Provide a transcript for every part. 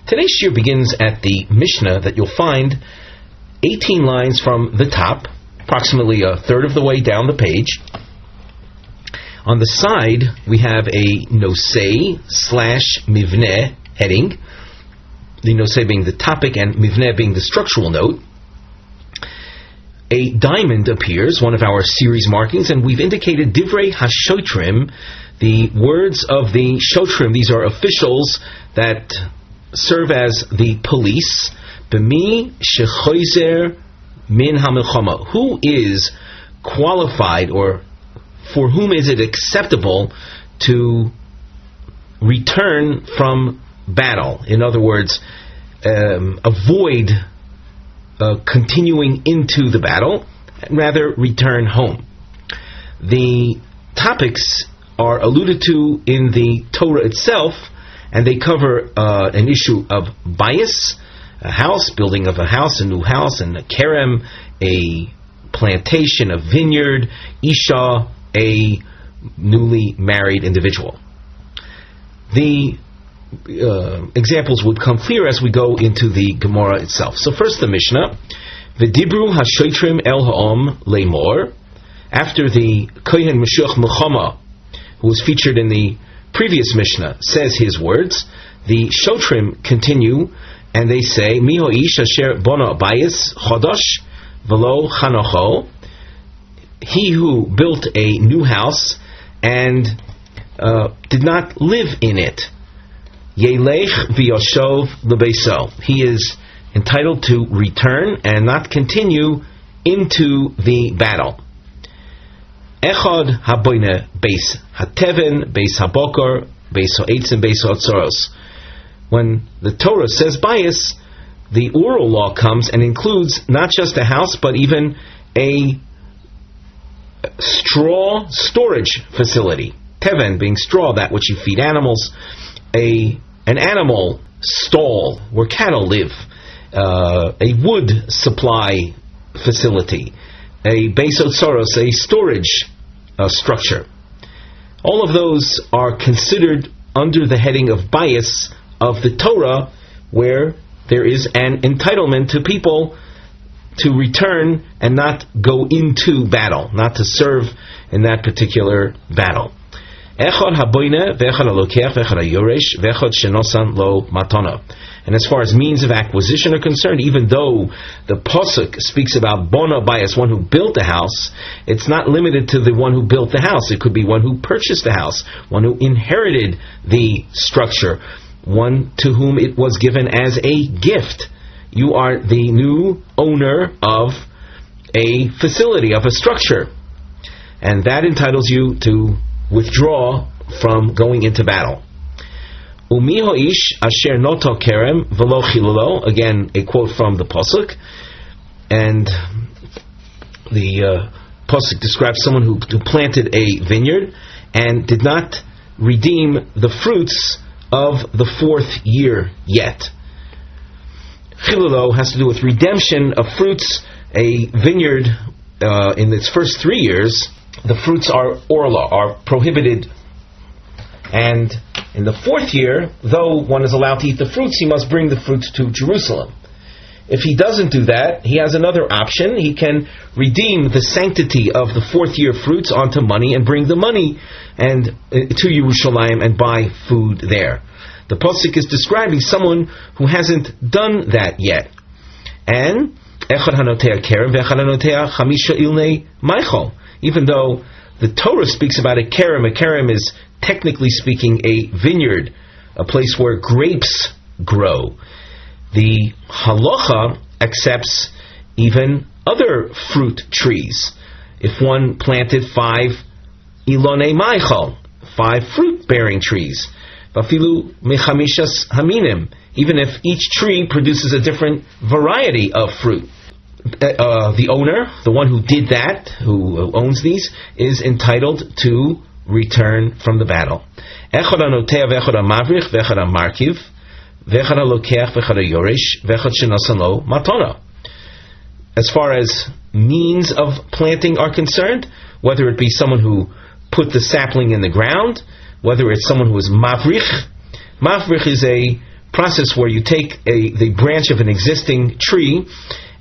Today's shiur begins at the Mishnah that you'll find 18 lines from the top, approximately a third of the way down the page. On the side, we have a nosei/mivneh heading, the nosei being the topic and mivneh being the structural note. A diamond appears, one of our series markings, and we've indicated divrei hashotrim, the words of the shotrim. These are officials that serve as the police. B'mi shechozer min hamilchama. Who is qualified, or for whom is it acceptable to return from battle? In other words, avoid continuing into the battle, and rather return home. The topics are alluded to in the Torah itself, and they cover an issue of bias, a house, building of a house, a new house, and a kerem, a plantation, a vineyard, isha, a newly married individual. The examples would come clear as we go into the Gemara itself. So first the Mishnah, V'dibru hashotrim el ha'om le'mor. After the Kohen Mashiach Milchama, who was featured in the previous Mishnah, says his words, the shotrim continue and they say, Miho ish asher bona bayis chodosh v'lo chanocho. He who built a new house and did not live in it. Yelech v'yoshov l'beiso. He is entitled to return and not continue into the battle. Echad haboine beis hateven, beis habokar, beis ha'etzim, beis ha'otzoros. When the Torah says bias, the oral law comes and includes not just a house, but even a straw storage facility. Teven being straw, that which you feed animals. An animal stall where cattle live, a wood supply facility, a beis otzoros, a storage structure. All of those are considered under the heading of bias of the Torah, where there is an entitlement to people to return and not go into battle, not to serve in that particular battle. Echad haboine ve'echad halokeach ve'echad hayoresh ve'echad shenosan lo matana. And as far as means of acquisition are concerned, even though the Pasuk speaks about bona bias, one who built the house, it's not limited to the one who built the house. It could be one who purchased the house, one who inherited the structure, one to whom it was given as a gift. You are the new owner of a facility, of a structure, and that entitles you to withdraw from going into battle. Umiho ish asher noto kerem v'lo chilulo. Again, a quote from the Pasuk, and the Pasuk describes someone who planted a vineyard and did not redeem the fruits of the fourth year yet. Chilulo has to do with redemption of fruits. A vineyard, in its first 3 years, the fruits are orla, are prohibited. And in the fourth year, though one is allowed to eat the fruits, he must bring the fruits to Jerusalem. If he doesn't do that, he has another option. He can redeem the sanctity of the fourth year fruits onto money and bring the money and to Yerushalayim and buy food there. The Pasuk is describing someone who hasn't done that yet. And echad hanotea kerem ve'echad hanotea chamisha ilnei maichol. Even though the Torah speaks about a kerem is technically speaking a vineyard, a place where grapes grow. The halacha accepts even other fruit trees. If one planted 5 ilonei maichal, 5 fruit-bearing trees, vafilu mechamishas haminim, even if each tree produces a different variety of fruit, the owner, the one who did that, who owns these, is entitled to return from the battle. Echad hanotea ve'echad hamavrich ve'echad hamarkiv ve'echad halokeach ve'echad hayoresh ve'echad shenosan lo matana. As far as means of planting are concerned, whether it be someone who put the sapling in the ground, whether it's someone who is mavrich. Mavrich is a process where you take the branch of an existing tree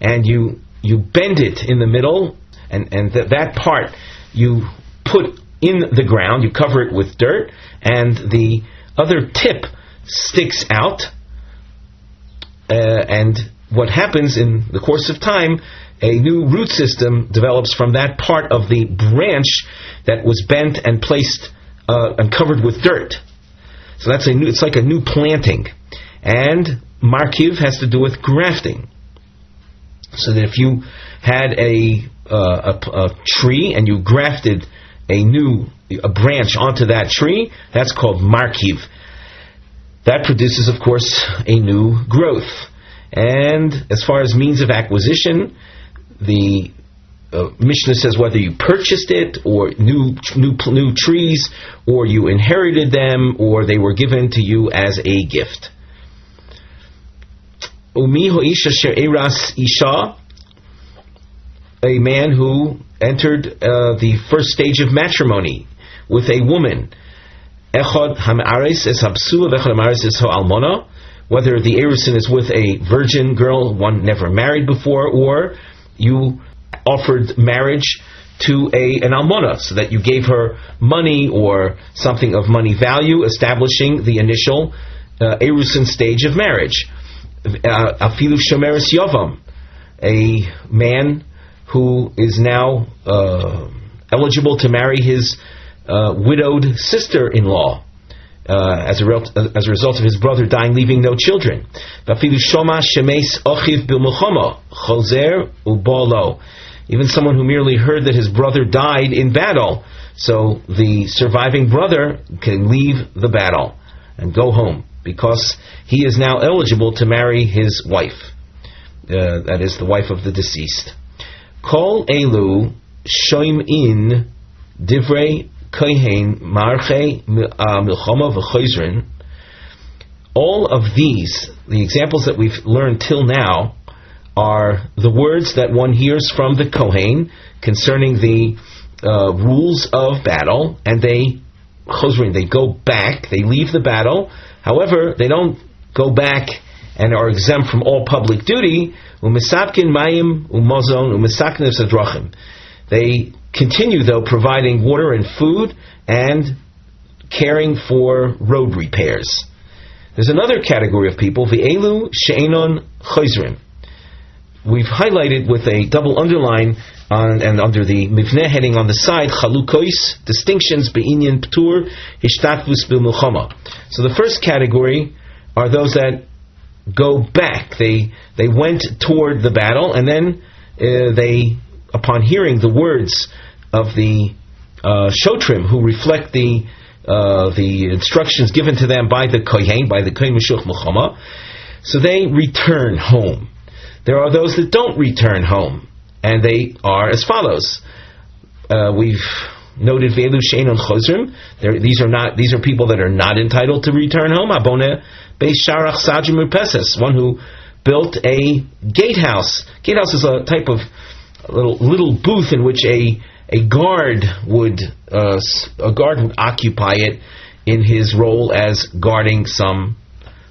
and you bend it in the middle, and that part you put in the ground, you cover it with dirt, and the other tip sticks out, and what happens in the course of time, a new root system develops from that part of the branch that was bent and placed and covered with dirt. So it's like a new planting. And markiv has to do with grafting. So that if you had a tree and you grafted a branch onto that tree, that's called markiv. That produces, of course, a new growth. And as far as means of acquisition, the Mishnah says whether you purchased it, or new trees, or you inherited them, or they were given to you as a gift. Umi ho'ish asher eras isha, a man who entered the first stage of matrimony with a woman. Echad ha'me'aris es ha'psula v'echad ha'me'aris es ha'almona, whether the erusin is with a virgin girl, one never married before, or you offered marriage to an almona, so that you gave her money or something of money value, establishing the initial erusin stage of marriage. Afilu shomeres yavam, a man who is now eligible to marry his widowed sister-in-law as a result of his brother dying, leaving no children. Afilu shoma shemes ochiv b'milchama chozer ubalo, even someone who merely heard that his brother died in battle, so the surviving brother can leave the battle and go home, because he is now eligible to marry his wife, that is, the wife of the deceased. Kol elu shoim in divrei kohen marche milchama v'choizrin. All of these, the examples that we've learned till now, are the words that one hears from the Kohen concerning the rules of battle, and they go back, they leave the battle. However, they don't go back and are exempt from all public duty. They continue, though, providing water and food and caring for road repairs. There's another category of people, v'elu she'enon choizrim. We've highlighted with a double underline and under the mivneh heading on the side, chalukois, distinctions, be'inyan p'tur, hishtatvus b'milchama. So the first category are those that go back. They went toward the battle, and then they, upon hearing the words of the shotrim, who reflect the instructions given to them by the Kohen Meshuch Milchama, so they return home. There are those that don't return home, and they are as follows. We've noted Ve'elu She'enon Chozrim. These are people that are not entitled to return home. Abone Beis Sharach Sajim Upeses, one who built a gatehouse. Gatehouse is a type of little booth in which a guard would occupy it in his role as guarding some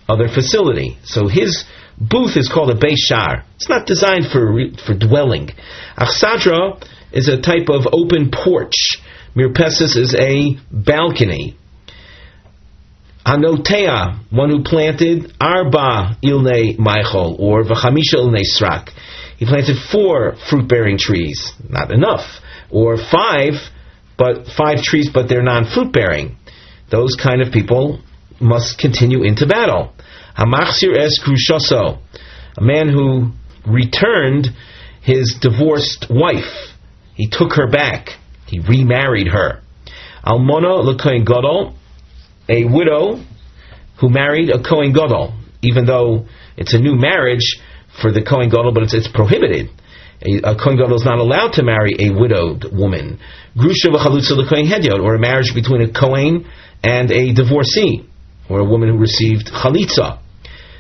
other facility. So his booth is called a Beis Shar. It's not designed for dwelling. Achsadra is a type of open porch. Mirpesis is a balcony. Anotea, one who planted Arba Ilnei Maichol, or V'chamisha Ilnei Srak. He planted 4 fruit-bearing trees. Not enough. Or 5 trees, but they're non-fruit-bearing. Those kind of people must continue into battle. Hamachsir es krushoso, a man who returned his divorced wife. He took her back. He remarried her. Almona l'kohen gadol, a widow who married a kohen gadol, even though it's a new marriage for the kohen gadol, but it's prohibited. A kohen gadol is not allowed to marry a widowed woman. Grusha v'chalutza l'kohen hedyot, or a marriage between a kohen and a divorcee, or a woman who received chalitza.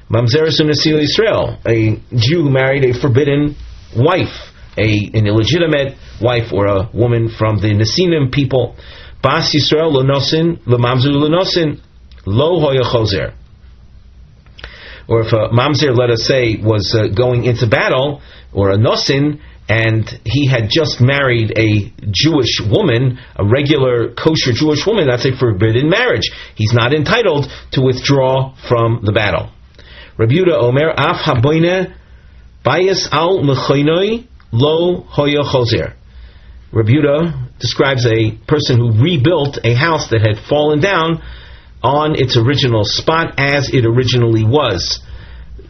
Mamzeres u'nesil Yisrael, a Jew who married a forbidden wife, an illegitimate wife, or a woman from the Nesinim people. Bas Yisrael lo nosin, lo mamzer lo nosin, lo hoya chozer. or if a mamzer, let us say, was going into battle, or a nosin, and he had just married a Jewish woman, a regular kosher Jewish woman, that's a forbidden marriage. He's not entitled to withdraw from the battle. Rabbi Yehuda Omer, Af haboine bayis al mechoinoi lo hoya chozer. Rabbi Yehuda describes a person who rebuilt a house that had fallen down on its original spot as it originally was.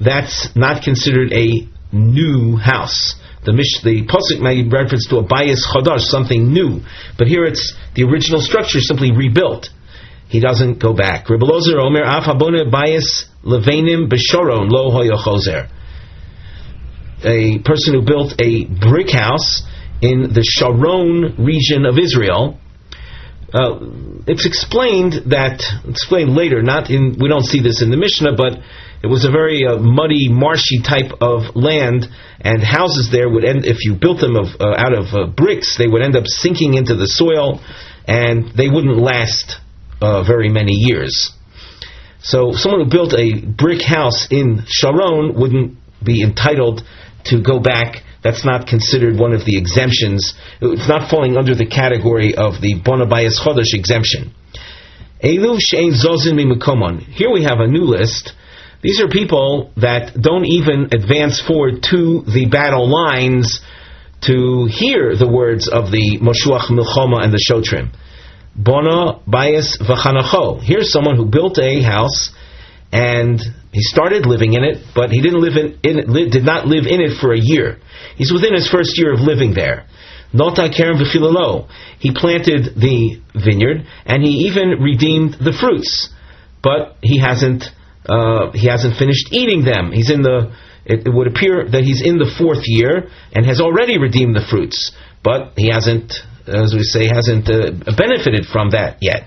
That's not considered a new house. The pasuk made reference to a bayis chadash, something new, but here it's the original structure simply rebuilt. He doesn't go back. Rabbi Ozer Omer Af habone bayis levenim b'sharon lo hoya chozer. A person who built a brick house in the Sharon region of Israel. It's explained later. We don't see this in the Mishnah, but it was a very muddy, marshy type of land, and houses there would end, if you built them out of bricks, they would end up sinking into the soil, and they wouldn't last very many years. So someone who built a brick house in Sharon wouldn't be entitled to go back. That's not considered one of the exemptions. It's not falling under the category of the Bona Bayis Chodesh exemption. Elu she'ein zozin mimukomon. Here we have a new list. These are people that don't even advance forward to the battle lines to hear the words of the Moshuach Milchoma and the Shotrim. Bona Bayis v'chanacho. Here's someone who built a house and he started living in it, but he did not live in it for a year. He's within his first year of living there. Nota kerem v'chilalo. He planted the vineyard and he even redeemed the fruits, but he hasn't finished eating them. It would appear that he's in the fourth year and has already redeemed the fruits, but he hasn't benefited from that yet.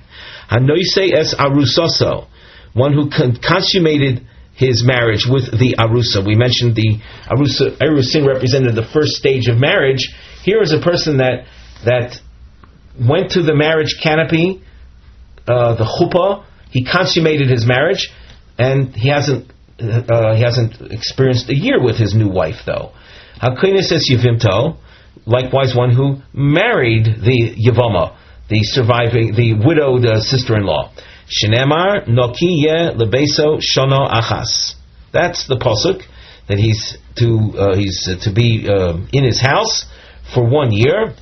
Hanoisei es arusoso. One who consummated his marriage with the arusa. We mentioned the arusin represented the first stage of marriage. Here is a person that went to the marriage canopy, the chuppah. He consummated his marriage, and he hasn't experienced a year with his new wife though. Hakine says yivimto. Likewise, one who married the yavama, the widowed sister-in-law. Shenemar noki ye lebeso shono achas. That's the pasuk that he's to be in his house for 1 year.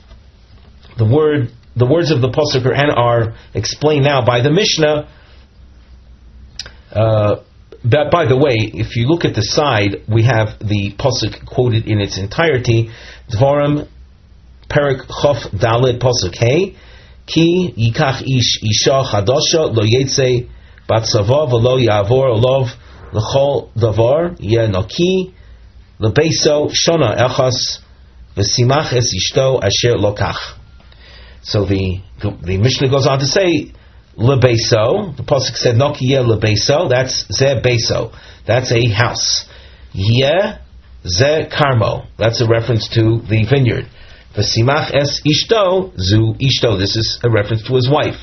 The words of the pasuk are explained now by the Mishnah. That, by the way, if you look at the side, we have the pasuk quoted in its entirety. Dvarim Perik Chof Dalet pasuk Hey. Ki yikach ish isha chadasha lo yetze batzava v'lo yavor olov l'chol davar ye noki lebeso shona echas v'simach es ishto asher lokach. So the Mishnah goes on to say lebeso. The pasuk said noki ye lebeso. That's ze beso. That's a house. Ye ze karmo. That's a reference to the vineyard. V'simach es ishto, zu ishto. This is a reference to his wife.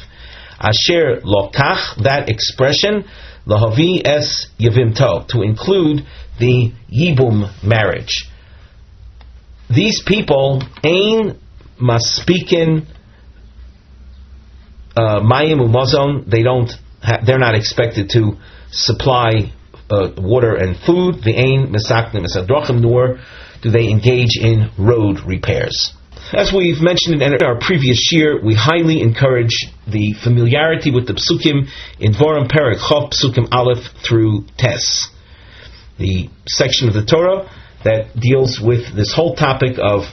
Asher lokach, that expression, lahavi es yivimto, to include the yibum marriage. These people, ein maspikin mayim umazon, they're not expected to supply water and food. The ein mesaknim esadrachim, nor do they engage in road repairs. As we've mentioned in our previous shiur, we highly encourage the familiarity with the psukim in Dvarim Perek Chof Psukim Aleph through Tes, the section of the Torah that deals with this whole topic of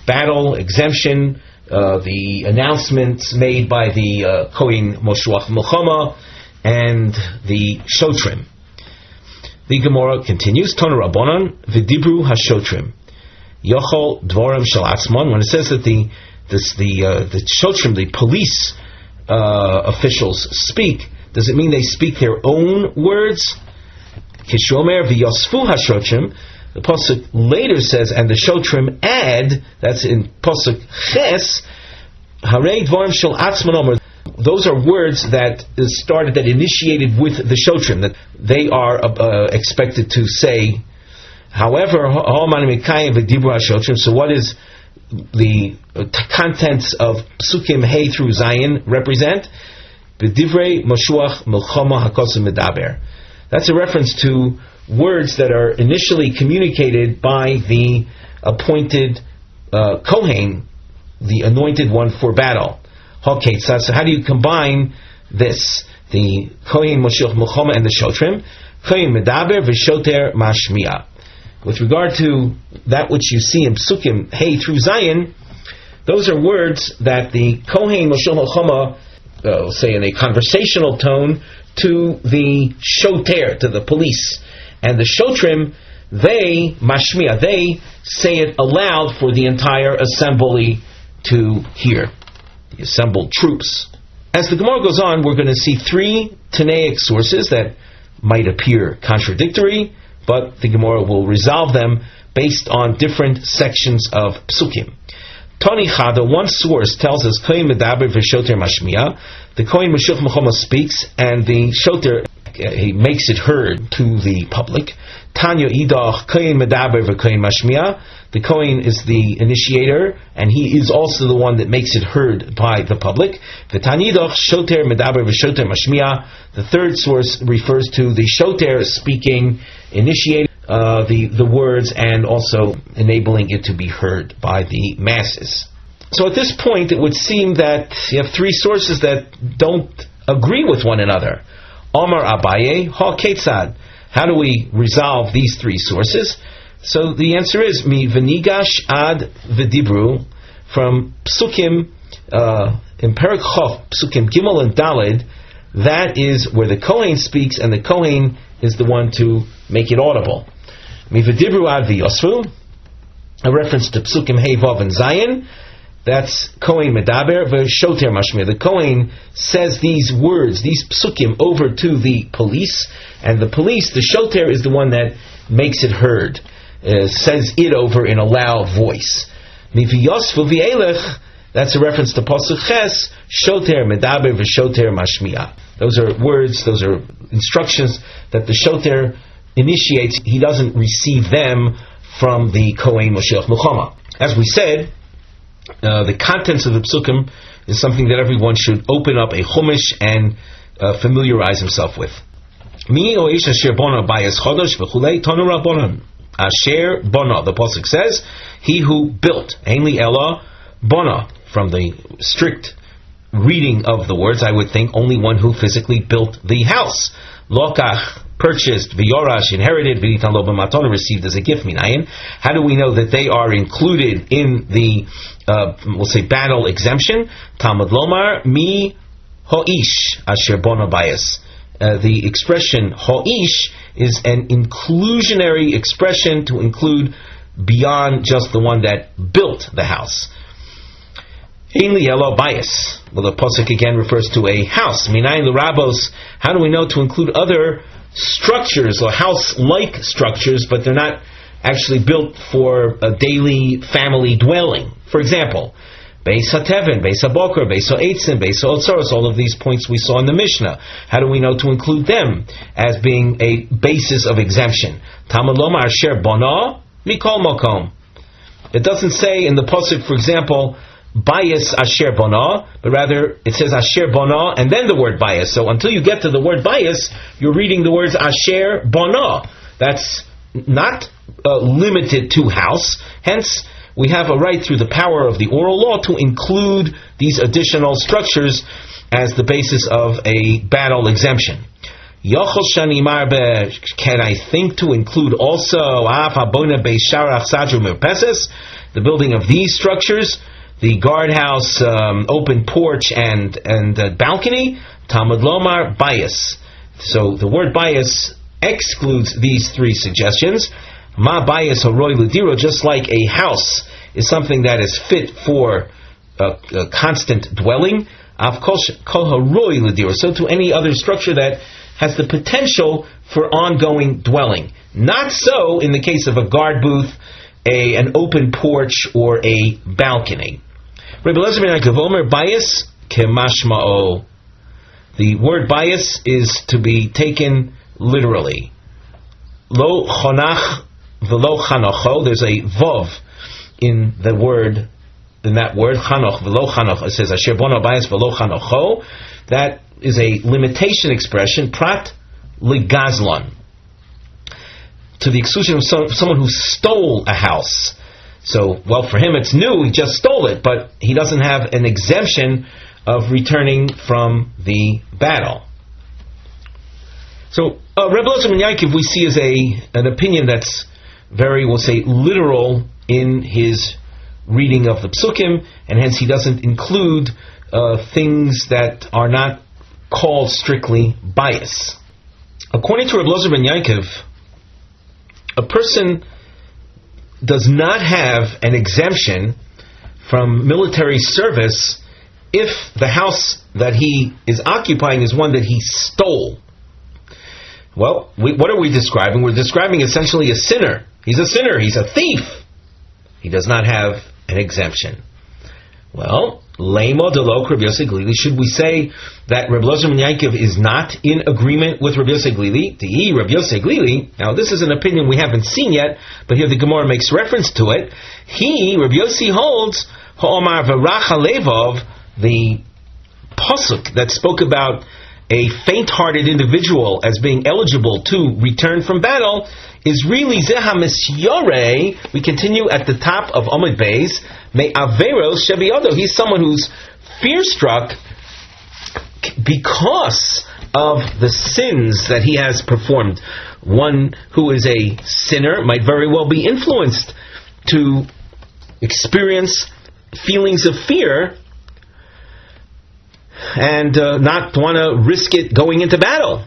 battle, exemption, the announcements made by the Kohen Moshuach Milchama and the Shotrim. The Gemara continues, Tana Rabbanan v'dibru hashotrim yochol dvorim shel atzmon. When it says that the shotrim, the police officials speak, does it mean they speak their own words? Kishomer v'yosfu hashotrim. The pasuk later says, and the shotrim add. That's in pasuk ches. Harei dvorim shel atzmon omer. those are words that initiated with the shotrim, that they are expected to say. However, so what is the contents of Psukim Hey through Zayin represent? That's a reference to words that are initially communicated by the appointed Kohen, the anointed one for battle. So how do you combine this? The Kohen Moshiach Milchama and the Shotrim. Kohen Medaber v'Shoter Mashmiya. With regard to that which you see in Psukim Hey through Zayin, those are words that the Kohen Moshiach Milchama say in a conversational tone to the Shoter, to the police. And the Shotrim, they say it aloud for the entire assembly to hear. The assembled troops. As the Gemara goes on, we're going to see three Tanaic sources that might appear contradictory, but the Gemara will resolve them based on different sections of Psukim. Tani Chada, one source tells us Kohen Medaber v'Shoter Mashmiya. The Kohen Moshiach Milchama speaks, and the Shoter he makes it heard to the public. Tanya Idach Kohen Medaber v'Kohen Mashmiya. The Kohen is the initiator, and he is also the one that makes it heard by the public. The Tanidach Shoter Medaber v'Shoter Mashmiya. The third source refers to the Shoter speaking, initiating the words, and also enabling it to be heard by the masses. So at this point, it would seem that you have three sources that don't agree with one another. Omar Abaye, Ha Ketzad. How do we resolve these three sources? So the answer is Mi Venigash Ad V'Dibru, from Psukim in Perek Chof, Psukim Gimel and Daled. That is where the Kohen speaks, and the Kohen is the one to make it audible. Mi V'Dibru Ad V'Yosfu, a reference to Psukim Hey Vav and Zayin. That's Kohen Medaber v'Shoter Mashmir. The Kohen says these words, these psukim, over to the police, and the police, the Shoter, is the one that makes it heard, says it over in a loud voice. Miviyosfu v'elech, that's a reference to Pasuk Ches, Shoter Medaber v'Shoter Mashmia. Those are words, those are instructions that the Shoter initiates. He doesn't receive them from the Kohen Moshiach Milchama. As we said, the contents of the psukim is something that everyone should open up a chumash and familiarize himself with. Mi oish asher bona bayis chodosh v'chulei tonu rabbonon. Asher bona, the pasuk says, he who built. Ainli ella bona, from the strict reading of the words, I would think only one who physically built the house. Lokach, purchased, v'yorash, inherited, v'nitan lo b'matona, received as a gift, minayin. How do we know that they are included in the, we'll say, battle exemption? Talmud lomar, mi ho'ish, asher bona bayis. The expression ho'ish is an inclusionary expression to include beyond just the one that built the house. Ein li elo bayis. Well, the pasuk again refers to a house. Minayin l'rabos. How do we know to include other structures or house-like structures, but they're not actually built for a daily family dwelling? For example, Beis HaTeven, Beis HaBoker, Beis HaEitzim, Beis HaOtzaros, all of these points we saw in the Mishnah. How do we know to include them as being a basis of exemption? Talmud lomar asher bona mikol makom. It doesn't say in the pasuk, for example, Bayis asher bona, but rather it says asher bona and then the word bayis. So until you get to the word bayis, you're reading the words asher bona. That's not limited to house. Hence, we have a right through the power of the oral law to include these additional structures as the basis of a battle exemption. Can I think to include also the building of these structures? The guardhouse, open porch, and balcony. Talmud lomar bayis. So the word bayis excludes these three suggestions. Ma bayis haroi l'diro, just like a house is something that is fit for a constant dwelling. Av kol haroi l'diro. So to any other structure that has the potential for ongoing dwelling. Not so in the case of a guard booth, an open porch, or a balcony. Rabbi Elazar ben Yaakov Omer, bayis kemashma'o. The word bias is to be taken literally. Lo chonach v'lo chanocho. There's a vav in that word, chanoch v'lo chanoch. It says asher bono bias v'lo chanocho. That is a limitation expression, prat ligazlon, to the exclusion of someone who stole a house. So, well, for him it's new, he just stole it, but he doesn't have an exemption of returning from the battle. So, Reb Elazar ben Yaakov we see as an opinion that's very, we'll say, literal in his reading of the psukim, and hence he doesn't include things that are not called strictly bias. According to Reb Elazar ben Yaakov, a person does not have an exemption from military service if the house that he is occupying is one that he stole. Well, what are we describing? We're describing essentially a sinner. He's a sinner. He's a thief. He does not have an exemption. Well, Lema de lo Rabbi Yosef Glili. Should we say that Reb Elazar ben Yaakov is not in agreement with Rabbi Yosef Glili? Di'i Rabbi Yosef Glili. Now, this is an opinion we haven't seen yet, but here the Gemara makes reference to it. Rabbi Yosef holds ha'omar v'racha levov, the pasuk that spoke about a faint-hearted individual as being eligible to return from battle, is really zeha misyore. We continue at the top of Amud Beis. Me averos shebiyodo. He's someone who's fear-struck because of the sins that he has performed. One who is a sinner might very well be influenced to experience feelings of fear and not want to risk it going into battle.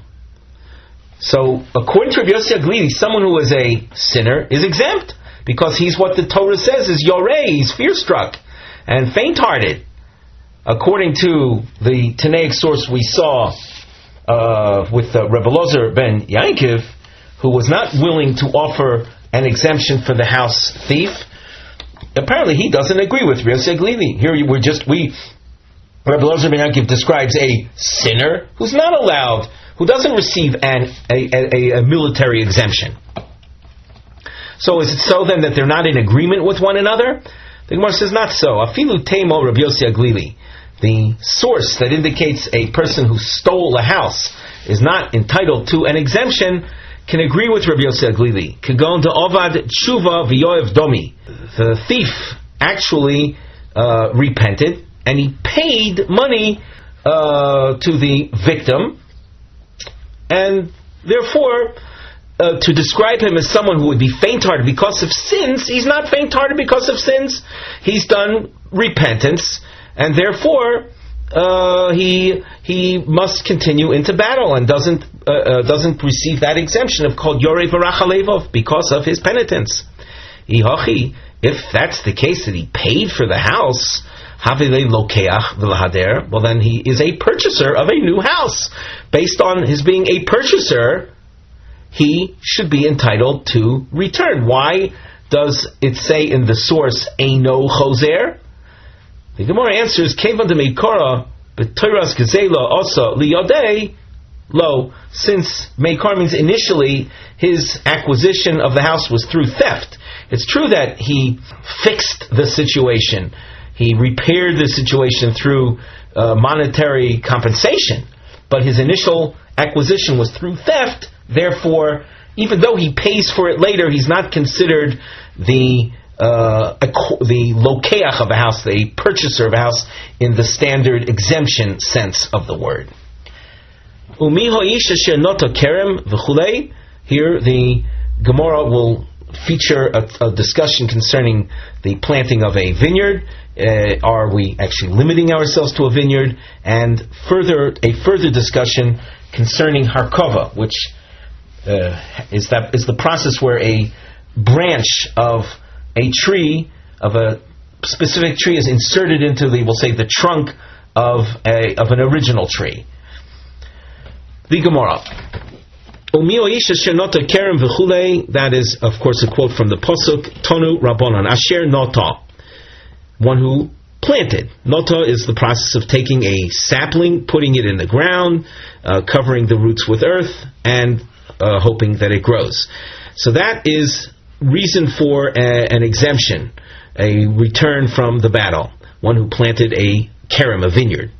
So, according to Rabbi Yosef Glili, someone who is a sinner is exempt, because he's what the Torah says is yoreh, he's fear-struck and faint-hearted. According to the Tanaic source we saw with Reb Elazar ben Yaakov, who was not willing to offer an exemption for the house thief, apparently he doesn't agree with Rabbi Yosef Glili. Here Reb Elazar ben Yaakov describes a sinner who's not allowed, who doesn't receive a military exemption. So is it so then that they're not in agreement with one another? The Gemara says not so. Afilu teimo Rabbi Yosef Glili. The source that indicates a person who stole a house is not entitled to an exemption can agree with Rabbi Yosef Glili. Kagon de'ovad tshuva v'yoev domi. The thief actually repented and he paid money to the victim, and therefore to describe him as someone who would be faint-hearted because of sins, he's not faint-hearted because of sins. He's done repentance, and therefore he must continue into battle and doesn't receive that exemption of called yoreh v'racha levov because of his penitence. If that's the case, that he paid for the house, well then he is a purchaser of a new house. Based on his being a purchaser, he should be entitled to return. Why does it say in the source Eino Chozer? The Gemara answers Kevan de Meikara b'Toras Gezela also liyodei lo. Since Meikar means initially his acquisition of the house was through theft. It's true that he fixed the situation. He repaired the situation through monetary compensation, but his initial acquisition was through theft. Therefore, even though he pays for it later, he's not considered the lokeach of a house, the purchaser of a house in the standard exemption sense of the word. Here, the Gemara will feature a discussion concerning the planting of a vineyard. Are we actually limiting ourselves to a vineyard? And a further discussion concerning harkava, which is the process where a branch of a tree, of a specific tree, is inserted into the trunk of an original tree. The Gemara. That is, of course, a quote from the Pasuk, Tonu Rabbanon, Asher Nota, one who planted. Nota is the process of taking a sapling, putting it in the ground, covering the roots with earth, and hoping that it grows. So that is reason for an exemption, a return from the battle. One who planted a kerem, a vineyard.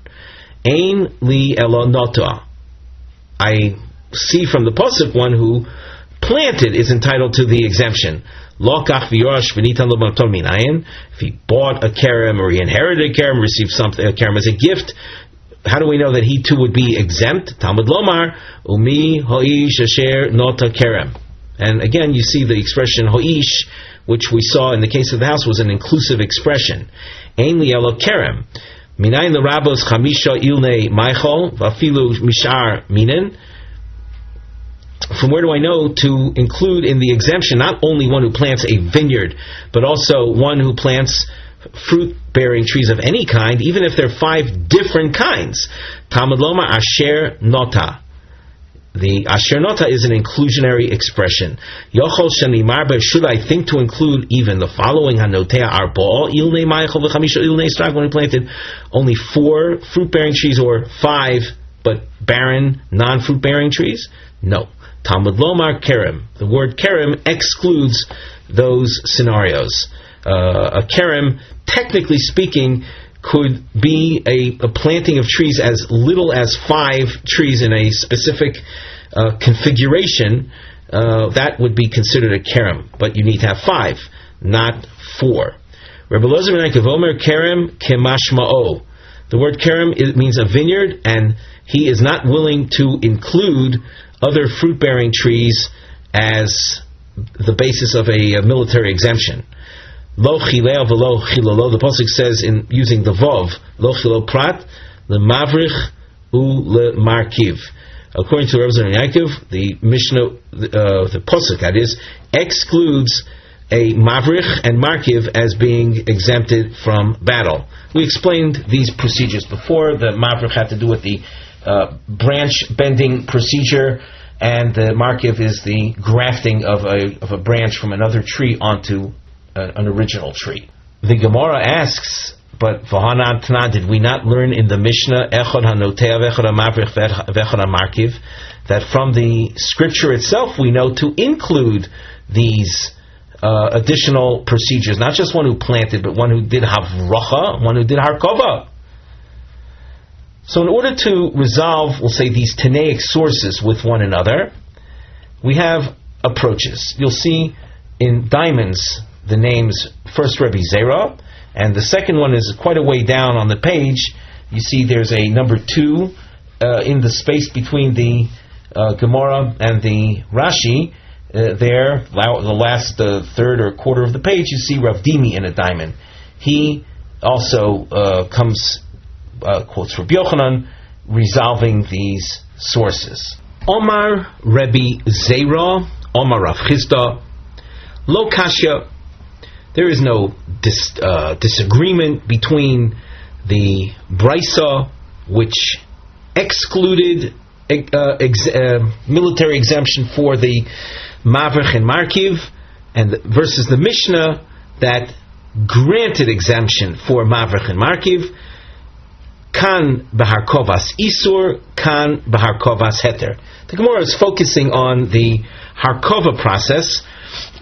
Ein li elo nota. I see from the pasuk, one who planted is entitled to the exemption. Lokach v'yosh v'nitan lo b'mator minayin. If he bought a kerem or he inherited a kerem, received a kerem as a gift, how do we know that he too would be exempt? Talmud lomar umi ho'ish asher nota kerem. And again, you see the expression ho'ish, which we saw in the case of the house was an inclusive expression. Ein li elo kerem. Minayin l'rabos chamisha ilnei maichol v'afilu mishar minen. From where do I know to include in the exemption not only one who plants a vineyard, but also one who plants fruit-bearing trees of any kind, even if they're 5 different kinds? Talmud loma asher nota. The asher nota is an inclusionary expression. Yochol shenimar, but should I think to include even the following? Hanotea arbo ilnei maichol v'chamisha ilnei strag, when he planted only 4 fruit-bearing trees or 5 but barren non-fruit-bearing trees? No. Talmud lomar kerem. The word kerem excludes those scenarios. A kerem, technically speaking, could be a planting of trees as little as 5 trees in a specific configuration. That would be considered a kerem, but you need to have 5, not 4. Rabbi Elazar ben Yaakov Omer kerem kemashma'o. The word kerem, it means a vineyard, and he is not willing to include other fruit-bearing trees as the basis of a military exemption. Lo chileo v'lo chilolo. The pasuk says, in using the vav, lo chilo prat le'mavrich u le'markiv. According to Rav Ozer and Yaakov, the Mishnah, the pasuk that is, excludes a mavrich and markiv as being exempted from battle. We explained these procedures before. The mavrich had to do with the branch bending procedure, and the markiv is the grafting of a branch from another tree onto an original tree. The Gemara asks, but v'hanan tana, did we not learn in the Mishnah echad hanotea v'echad hamavrich v'echad hamarkiv, that from the scripture itself we know to include these additional procedures, not just one who planted, but one who did havracha, one who did harkova. So in order to resolve, we'll say, these Tanaic sources with one another, we have approaches. You'll see in diamonds the names, first Rebbe Zera, and the second one is quite a way down on the page. You see there's a number 2 in the space between the Gemara and the Rashi. There, the last third or quarter of the page, you see Rav Dimi in a diamond. He also comes... quotes Rabbi Yochanan, resolving these sources. Omar Rebbe Zera, Omar Rav Chisda, Lo Kashya. There is no disagreement between the Brisa, which excluded military exemption for the Mavrich and Markiv, and versus the Mishnah that granted exemption for Mavrich and Markiv. Kan b'harkovas isur, kan b'harkovas heter. The Gemara is focusing on the harkova process,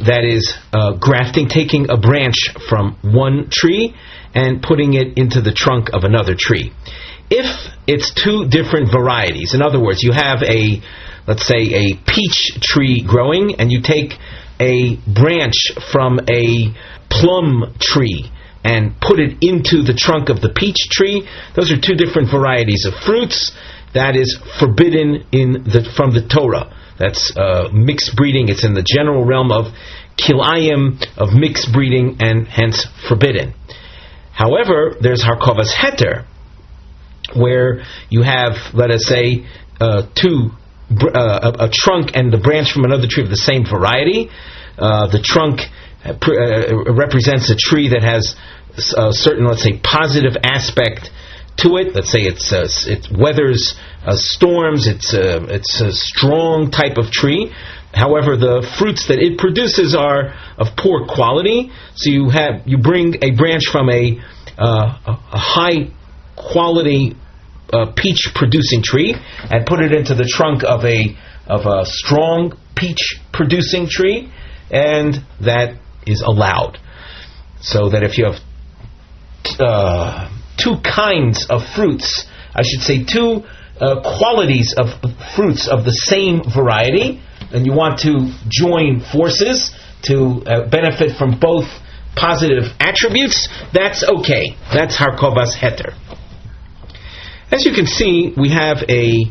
that is grafting, taking a branch from one tree and putting it into the trunk of another tree. If it's 2 different varieties, in other words, you have let's say a peach tree growing, and you take a branch from a plum tree and put it into the trunk of the peach tree, those are 2 different varieties of fruits. That is forbidden from the Torah. That's mixed breeding. It's in the general realm of kilayim, of mixed breeding, and hence forbidden. However, there's harkovas heter, where you have, let us say, a trunk and the branch from another tree of the same variety. The trunk represents a tree that has a certain, let's say, positive aspect to it. Let's say it weathers storms. It's a strong type of tree. However, the fruits that it produces are of poor quality. So you bring a branch from a a high quality peach producing tree and put it into the trunk of a strong peach producing tree, and that is allowed. So that if you have two kinds of fruits, I should say two qualities of fruits of the same variety, and you want to join forces to benefit from both positive attributes, that's okay. That's harkovas heter. As you can see, we have a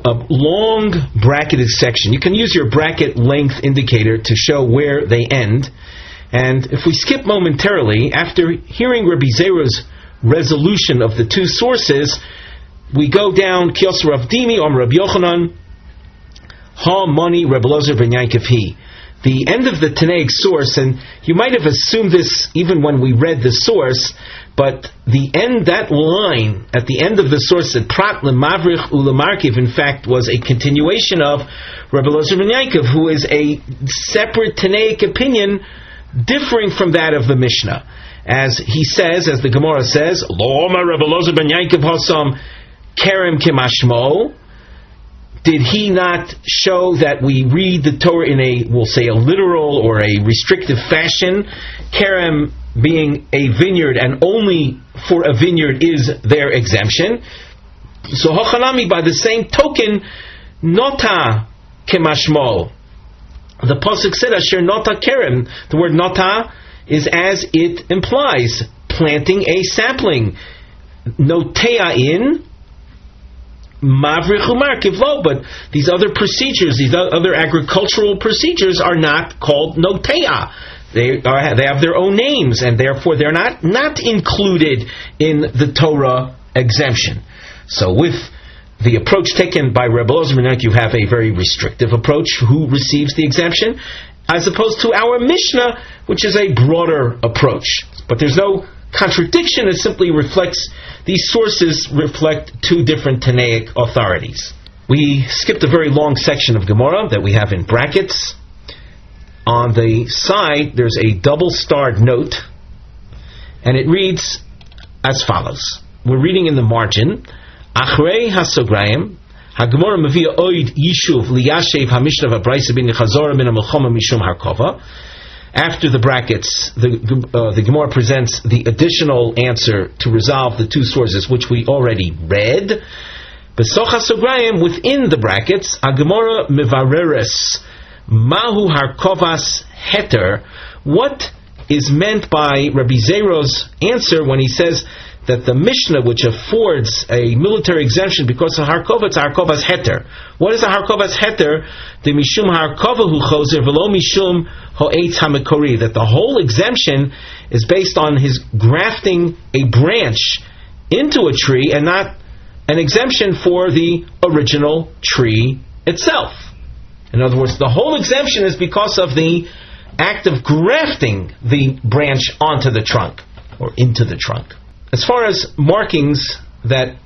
long bracketed section. You can use your bracket length indicator to show where they end. And if we skip momentarily, after hearing Rabbi Zera's resolution of the two sources, we go down Kiyos Rav Dimi Om Rav Yochanan Ha Moni Rabbi Ozer ben Yaakov He. The end of the Tanaic source, and you might have assumed this even when we read the source, but the end, that line at the end of the source said Prat leMavrich uleMarkiv, in fact was a continuation of Rabbi Ozer ben Yaakov, who is a separate Tanaic opinion differing from that of the Mishnah. As he says, as the Gemara says, Lo Omar Rabbi Ozer ben Yaakov Hasam Kerem Kimashmo. Did he not show that we read the Torah in we'll say a literal or a restrictive fashion? Kerem being a vineyard, and only for a vineyard is their exemption. So Hochanami, by the same token, Nota Kemashmo. The pasuk said, Asher Nota Kerem. The word Nota is as it implies, planting a sapling. Notea in Mavrich umarkiv lo, but these other procedures, these other agricultural procedures are not called notea. They have their own names, and therefore they're not included in the Torah exemption. So with the approach taken by Rebbe Ozer, you have a very restrictive approach, who receives the exemption, as opposed to our Mishnah, which is a broader approach. But there's no contradiction, it simply reflects, these sources reflect two different Tanaic authorities. We skipped a very long section of Gemara that we have in brackets. On the side, there's a double-starred note, and it reads as follows. We're reading in the margin, Achrei hasograim, HaGemara mevia oid yishuv liyashev hamishnah v'braisa bin chazora min ha-melchoma mishum harkova. After the brackets, the Gemara presents the additional answer to resolve the two sources, which we already read. Besocha sograyim, within the brackets, a Gemara mevareres mahu harkovas heter. What is meant by Rabbi Zera's answer when he says that the Mishnah, which affords a military exemption because of harkova, it's harkovas heter. What is a harkovas heter? The mishum harkova hu chozer v'lo mishum ho'etz hamekori. That the whole exemption is based on his grafting a branch into a tree, and not an exemption for the original tree itself. In other words, the whole exemption is because of the act of grafting the branch onto the trunk, or into the trunk. As far as markings that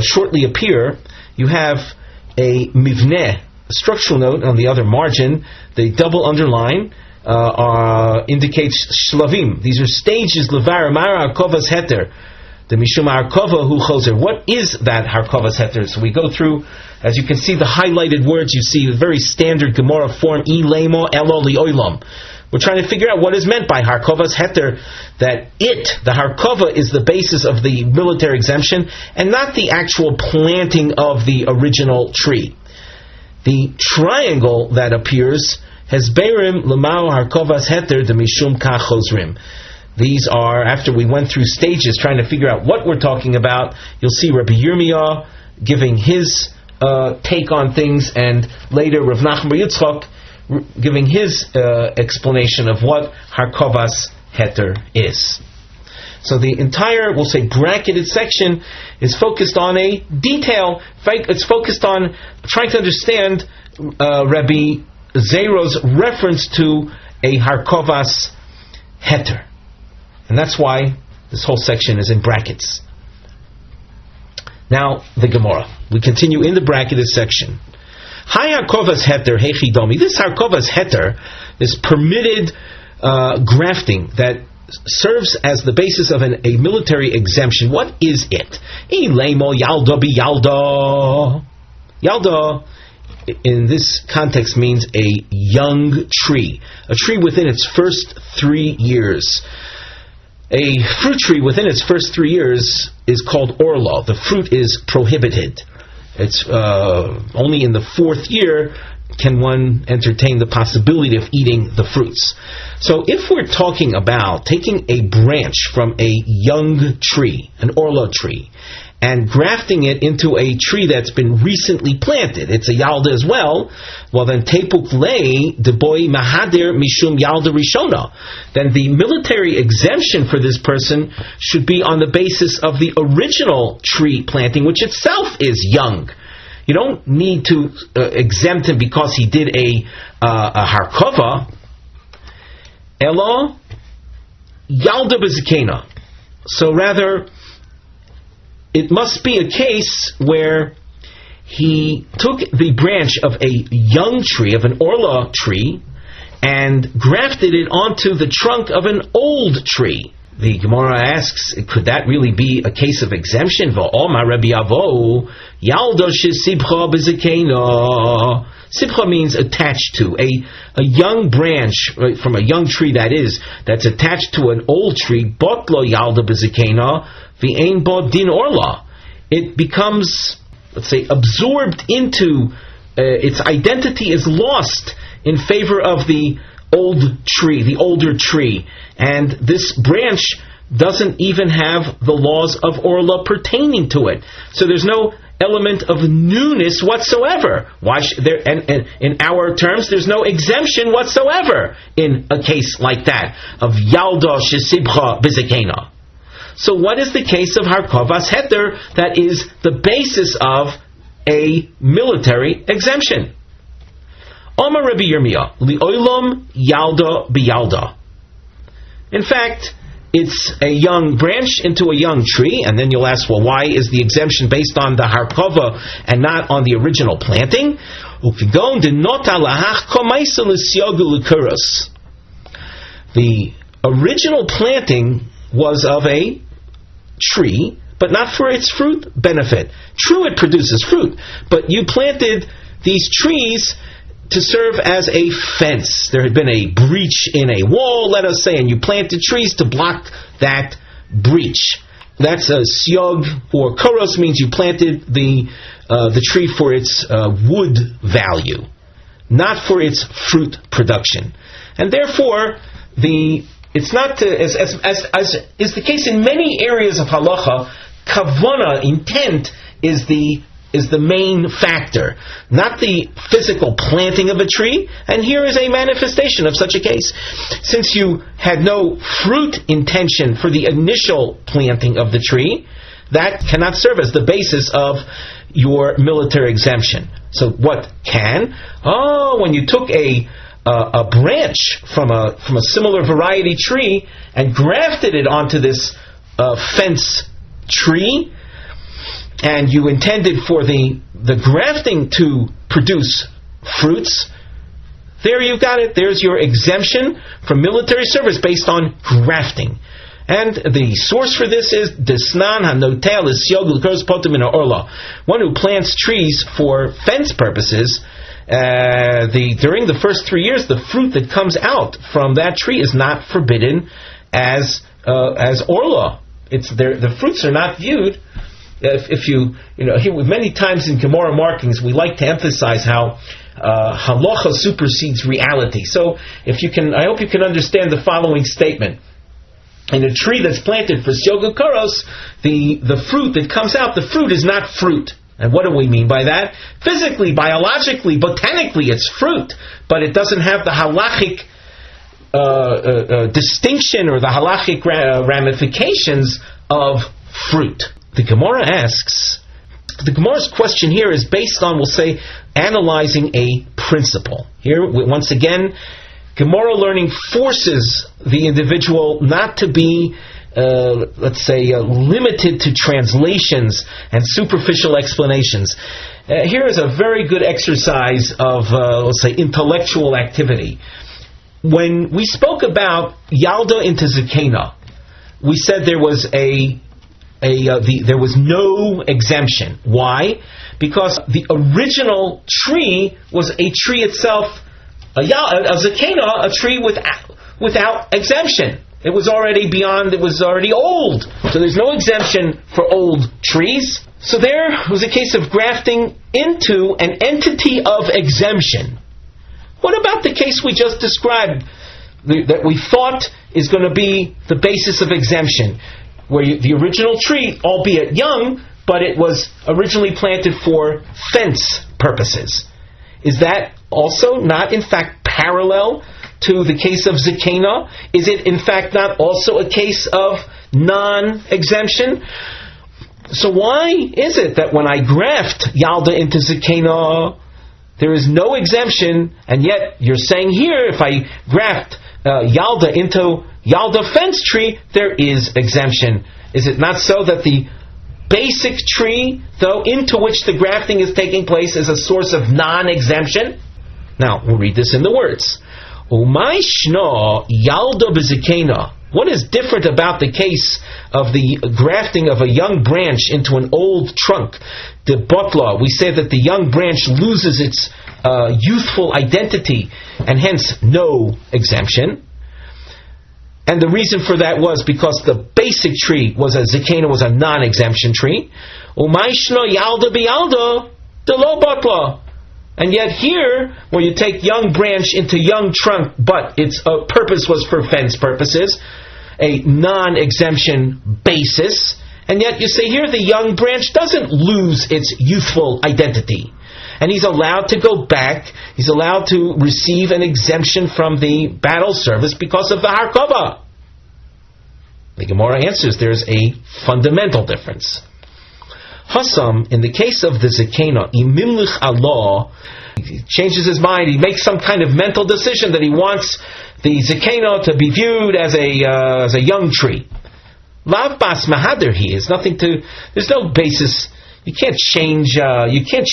shortly appear, you have a mivneh, a structural note on the other margin. The double underline indicates shlavim. These are stages. Levar mara harkovas heter. The mishum harkova hu chozer. What is that harkovas heter? So we go through, as you can see, the highlighted words. You see the very standard Gemara form, ilemo elo liolam. We're trying to figure out what is meant by harkovas heter, that the harkova is the basis of the military exemption, and not the actual planting of the original tree. The triangle that appears has berim lemao harkovas heter de mishum kachozrim. These are, after we went through stages trying to figure out what we're talking about, you'll see Rabbi Yirmiyah giving his take on things, and later Rav Nachman bar Yitzchak giving his explanation of what harkovas heter is. So the entire, we'll say, bracketed section is focused on a detail. It's focused on trying to understand Rabbi Zera's reference to a harkovas heter. And that's why this whole section is in brackets. Now, the Gemara. We continue in the bracketed section. Hi harkovas heter hechidomi. This harkovas heter, this permitted grafting that serves as the basis of a military exemption. What is it? Ilemo yalda bi yalda. Yalda, in this context, means a young tree. A tree within its first 3 years. A fruit tree within its first 3 years is called orla. The fruit is prohibited. It's only in the 4th year can one entertain the possibility of eating the fruits. So if we're talking about taking a branch from a young tree, an orla tree, and grafting it into a tree that's been recently planted, it's a yalda as well, well then tepuk lei deboy mahadir mishum yalda rishona. Then the military exemption for this person should be on the basis of the original tree planting, which itself is young. You don't need to exempt him because he did a harkova. Elo yalda bezikena. So rather, it must be a case where he took the branch of a young tree, of an orla tree, and grafted it onto the trunk of an old tree. The Gemara asks, could that really be a case of exemption? Sibcha means attached to. A young branch, right, from a young tree that's attached to an old tree, botlo yalda bezekena, v'ein bo din orla. It becomes, let's say, absorbed into, its identity is lost in favor of the old tree, the older tree. And this branch doesn't even have the laws of orla pertaining to it. So there's no element of newness whatsoever. And in our terms, there's no exemption whatsoever in a case like that of yalda shesibcha bezekena. So what is the case of harkovas heter that is the basis of a military exemption? Omar Rabbi Yirmiyah li'olam yalda biyalda. In fact, it's a young branch into a young tree, and then you'll ask, well, why is the exemption based on the harkova and not on the original planting? The original planting was of a tree, but not for its fruit benefit. True, it produces fruit, but you planted these trees to serve as a fence. There had been a breach in a wall, let us say, and you planted trees to block that breach. That's a siog, or koros means you planted the tree for its wood value, not for its fruit production. And therefore, it's not as is the case in many areas of halacha. Kavana, intent, is the main factor, not the physical planting of a tree. And here is a manifestation of such a case. Since you had no fruit intention for the initial planting of the tree, that cannot serve as the basis of your military exemption. So what can? When you took a branch from a similar variety tree and grafted it onto this fence tree, and you intended for the grafting to produce fruits, there you've got it. There's your exemption from military service based on grafting. And the source for this is Desnan HaNotel is Siog L'Kos Potem in Orla. One who plants trees for fence purposes, during the first 3 years, the fruit that comes out from that tree is not forbidden as Orla. The fruits are not viewed. If you many times in Gemara markings, we like to emphasize how halacha supersedes reality. So I hope you can understand the following statement. In a tree that's planted for Syoga Koros, the fruit that comes out, the fruit is not fruit. And what do we mean by that? Physically, biologically, botanically, it's fruit, but it doesn't have the halachic distinction or the halachic ramifications of fruit. The Gemara asks, the Gemara's question here is based on, we'll say, analyzing a principle. Here, once again, Gemara learning forces the individual not to be, limited to translations and superficial explanations. Here is a very good exercise of, intellectual activity. when we spoke about Yalda into Zakena, we said there was there was no exemption. Why? Because the original tree was a tree itself, a Zakena, a tree without exemption. It was already old. So there's no exemption for old trees. So there was a case of grafting into an entity of exemption. What about the case we just described, that we thought is going to be the basis of exemption, where the original tree, albeit young, but it was originally planted for fence purposes? Is that also not in fact parallel to the case of Zakena? Is it in fact not also a case of non-exemption? So why is it that when I graft Yalda into Zakena, there is no exemption, and yet you're saying here, if I graft Yalda into Yalda fence tree, there is exemption? Is it not so that the basic tree, though, into which the grafting is taking place, is a source of non-exemption? Now, we'll read this in the words. Umay shno Yalda b'Zakena. What is different about the case of the grafting of a young branch into an old trunk? The botla, we say that the young branch loses its youthful identity, and hence no exemption. And the reason for that was because the basic tree was a Zakena, was a non-exemption tree. Umay shno Yalda b'Yalda delo botla. And yet here, where you take young branch into young trunk, but its purpose was for fence purposes, a non-exemption basis, and yet you say here the young branch doesn't lose its youthful identity. And he's allowed to go back, he's allowed to receive an exemption from the battle service because of the Hakever. The Gemara answers there's a fundamental difference. Hassam, in the case of the Zakena, imimlich Allah, he changes his mind, he makes some kind of mental decision that he wants the Zakena to be viewed as a young tree. Lav bas mahader, there's no basis, you can't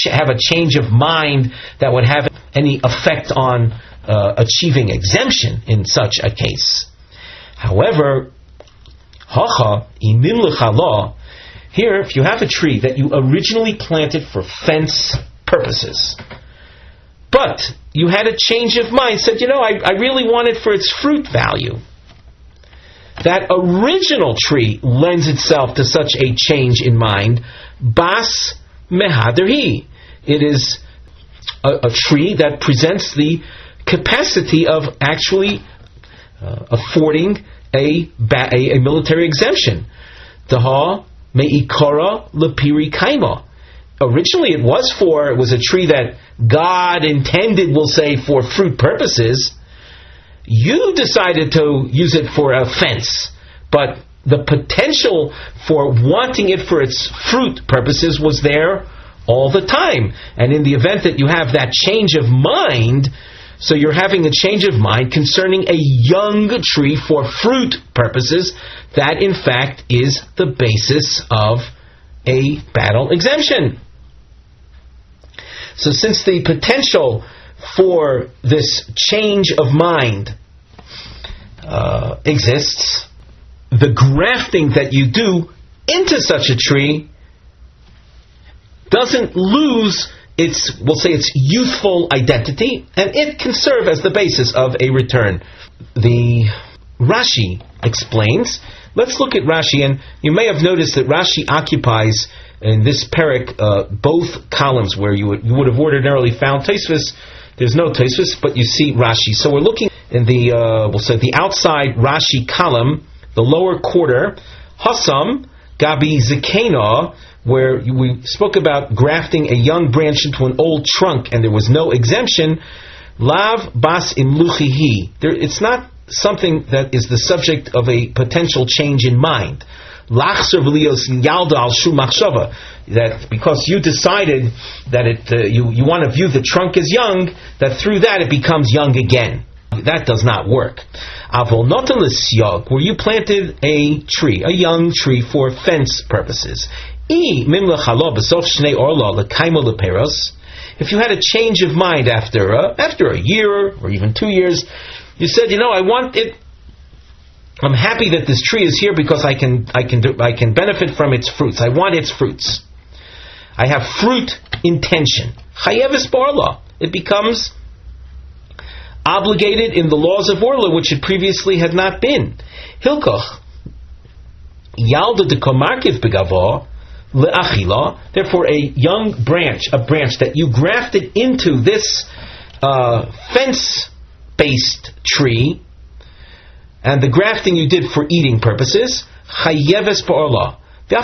have a change of mind that would have any effect on achieving exemption in such a case. However, hacha imimlich Allah, here, if you have a tree that you originally planted for fence purposes, but you had a change of mind, said, I really want it for its fruit value. That original tree lends itself to such a change in mind. Bas mehaderhi. It is a tree that presents the capacity of actually affording a military exemption. Daha me'ikara lepiri kaima. Originally it was a tree that God intended, we'll say, for fruit purposes. You decided to use it for a fence, but the potential for wanting it for its fruit purposes was there all the time. And in the event that you have that change of mind, so you're having a change of mind concerning a young tree for fruit purposes, that in fact is the basis of a battle exemption. So since the potential for this change of mind exists, the grafting that you do into such a tree doesn't lose its youthful identity, and it can serve as the basis of a return. The Rashi explains. Let's look at Rashi, and you may have noticed that Rashi occupies in this parak both columns where you would have ordinarily found Tosfos. There's no Tosfos, but you see Rashi. So we're looking in the outside Rashi column, the lower quarter, Hassam Gabi Zakena, where we spoke about grafting a young branch into an old trunk, and there was no exemption. Lav bas imluchihi. It's not something that is the subject of a potential change in mind. Lachser v'lios yalda al shu machshava. That because you decided that you want to view the trunk as young, that through that it becomes young again. That does not work. Avol noten l'syog, where you planted a tree, a young tree for fence purposes. If if you had a change of mind after a year or even 2 years, you said, I want it. I'm happy that this tree is here because I can benefit from its fruits. I want its fruits. I have fruit intention. Chayeves b'orla. It becomes obligated in the laws of orla, which it previously had not been. Hilkoch yalda de komarkiv begavo le'achila. Therefore, a branch that you grafted into this fence-based tree, and the grafting you did for eating purposes, chayeves b'orla. Even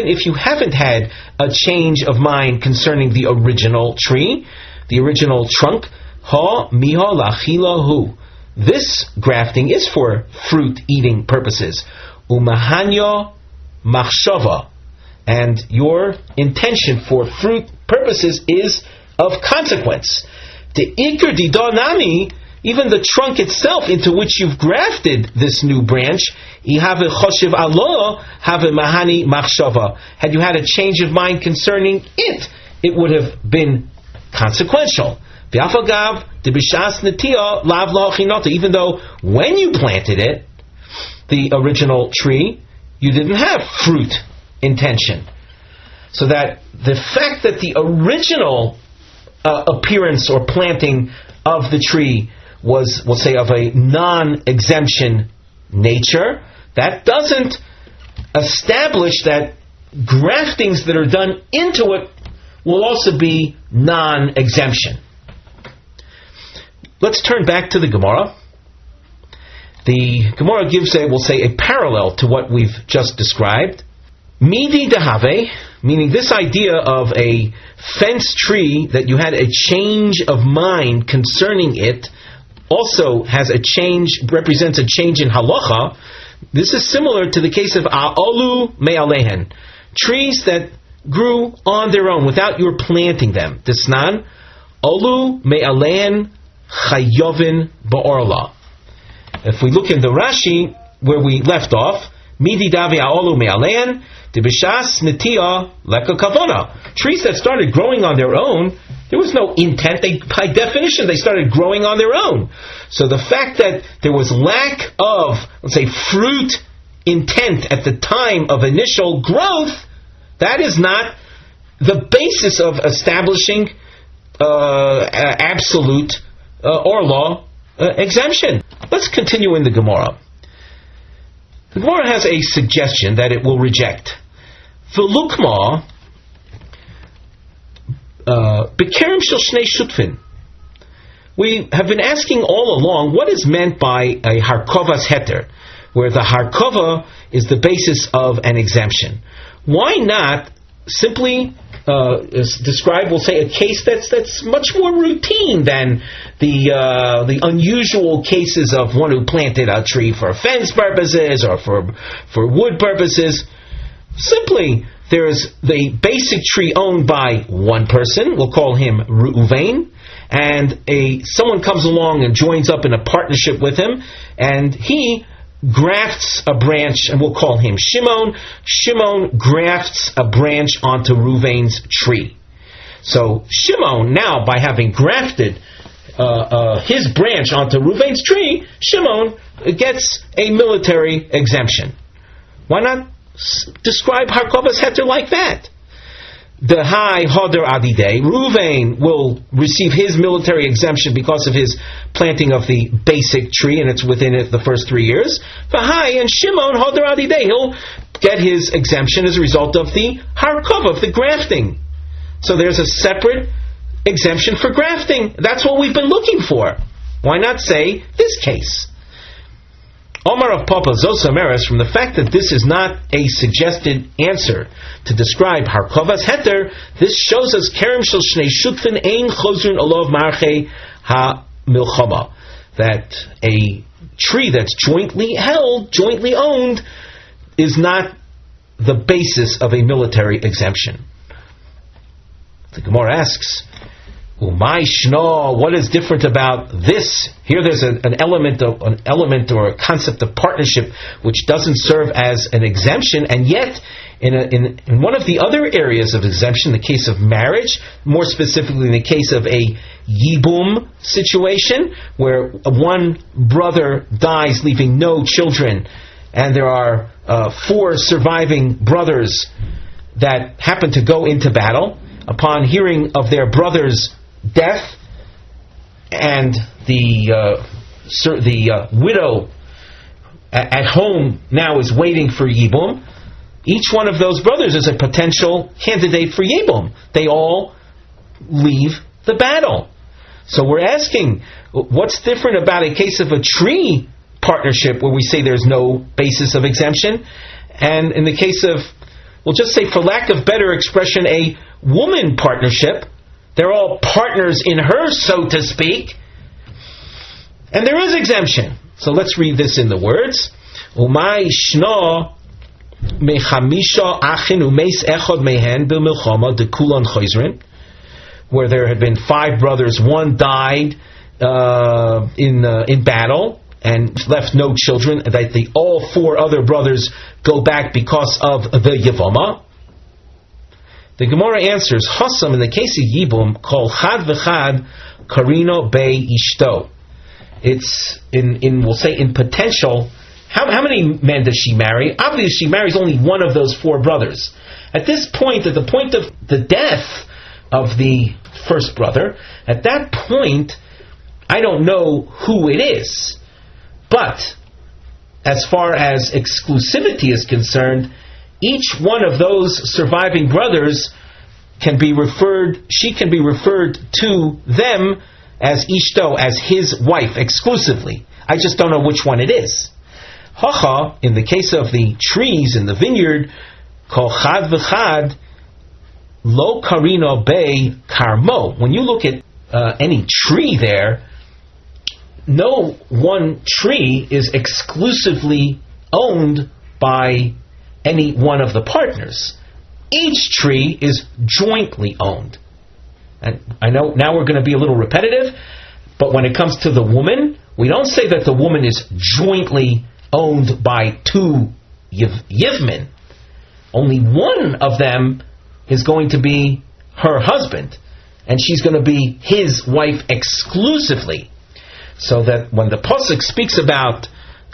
if you haven't had a change of mind concerning the original tree, the original trunk, this grafting is for fruit eating purposes. Umahanyo machshava, and your intention for fruit purposes is of consequence. The ikr didonami, even the trunk itself into which you've grafted this new branch, had you had a change of mind concerning it, it would have been consequential. Even though when you planted it, the original tree, you didn't have fruit intention. So that the fact that the original appearance or planting of the tree was, we'll say, of a non-exemption nature, that doesn't establish that graftings that are done into it will also be non-exemption. Let's turn back to the Gemara. The Gemara gives a parallel to what we've just described. Midi dehave, meaning this idea of a fence tree that you had a change of mind concerning it, also represents a change in halacha. This is similar to the case of a'olu me'alehen, trees that grew on their own without your planting them. Disnan, olu me'alehen chayovin ba'orla. If we look in the Rashi where we left off, midi davi a'olu me'alehen, debishas netiya leka kavona. Trees that started growing on their own, there was no intent. By definition, they started growing on their own. So the fact that there was lack of, let's say, fruit intent at the time of initial growth, that is not the basis of establishing absolute orla exemption. Let's continue in the Gemara. The Gemara has a suggestion that it will reject. V'lukma Bekerem shel shnei shutfin. We have been asking all along what is meant by a harkovas heter, where the harkova is the basis of an exemption. Why not simply describe, we'll say, a case that's much more routine than the unusual cases of one who planted a tree for fence purposes or for wood purposes. Simply, there is the basic tree owned by one person, we'll call him Reuven, and someone comes along and joins up in a partnership with him, and he grafts a branch, and we'll call him Shimon. Shimon grafts a branch onto Reuven's tree. So Shimon, now by having grafted his branch onto Reuven's tree, Shimon gets a military exemption. Why not describe Harkovas Heter like that? The high Hodar Adidei, Reuven will receive his military exemption because of his planting of the basic tree, and it's within it the first 3 years. V'hai, and Shimon Hodar Adidei, he'll get his exemption as a result of the Harkova, of the grafting. So there's a separate exemption for grafting. That's what we've been looking for. Why not say this case? Omar of Papa Zosameres, from the fact that this is not a suggested answer to describe Harkovas Heter, this shows us Kerem Shel Shnei Shutfin Ein Chozrun Olov Marchei Ha Milchama, that a tree that's jointly held, jointly owned, is not the basis of a military exemption. The Gemara asks, Umay Shno, what is different about this? Here there's an element or a concept of partnership which doesn't serve as an exemption, and yet In one of the other areas of exemption, the case of marriage, more specifically in the case of a yibum situation, where one brother dies leaving no children, and there are 4 surviving brothers that happen to go into battle. Upon hearing of their brother's death, and the widow at home now is waiting for yibum, each one of those brothers is a potential candidate for yibum. They all leave the battle. So we're asking, what's different about a case of a tree partnership where we say there's no basis of exemption, and in the case of, we'll just say for lack of better expression, a woman partnership, they're all partners in her, so to speak, and there is exemption. So let's read this in the words. Umay shno mechamisha achin umeis echad mehen b'milchama dekulon chayzrin, where there had been 5 brothers, one died in battle and left no children, that all 4 other brothers go back because of the yivama. The Gemara answers, Hasam, in the case of yibum, call chad v'chad karino bei ishto. It's we'll say in potential. How many men does she marry? Obviously, she marries only one of those 4 brothers. At this point, at the point of the death of the first brother, at that point, I don't know who it is. But as far as exclusivity is concerned, each one of those surviving brothers can be referred. She can be referred to them as ishto, as his wife, exclusively. I just don't know which one it is. Hacha, in the case of the trees in the vineyard, kol chad v'chad lo karino bei karmo. When you look at any tree there, no one tree is exclusively owned by any one of the partners. Each tree is jointly owned. And I know now we're going to be a little repetitive, but when it comes to the woman, we don't say that the woman is jointly owned by 2 yivmen. Only one of them is going to be her husband, and she's going to be his wife exclusively. So that when the pasuk speaks about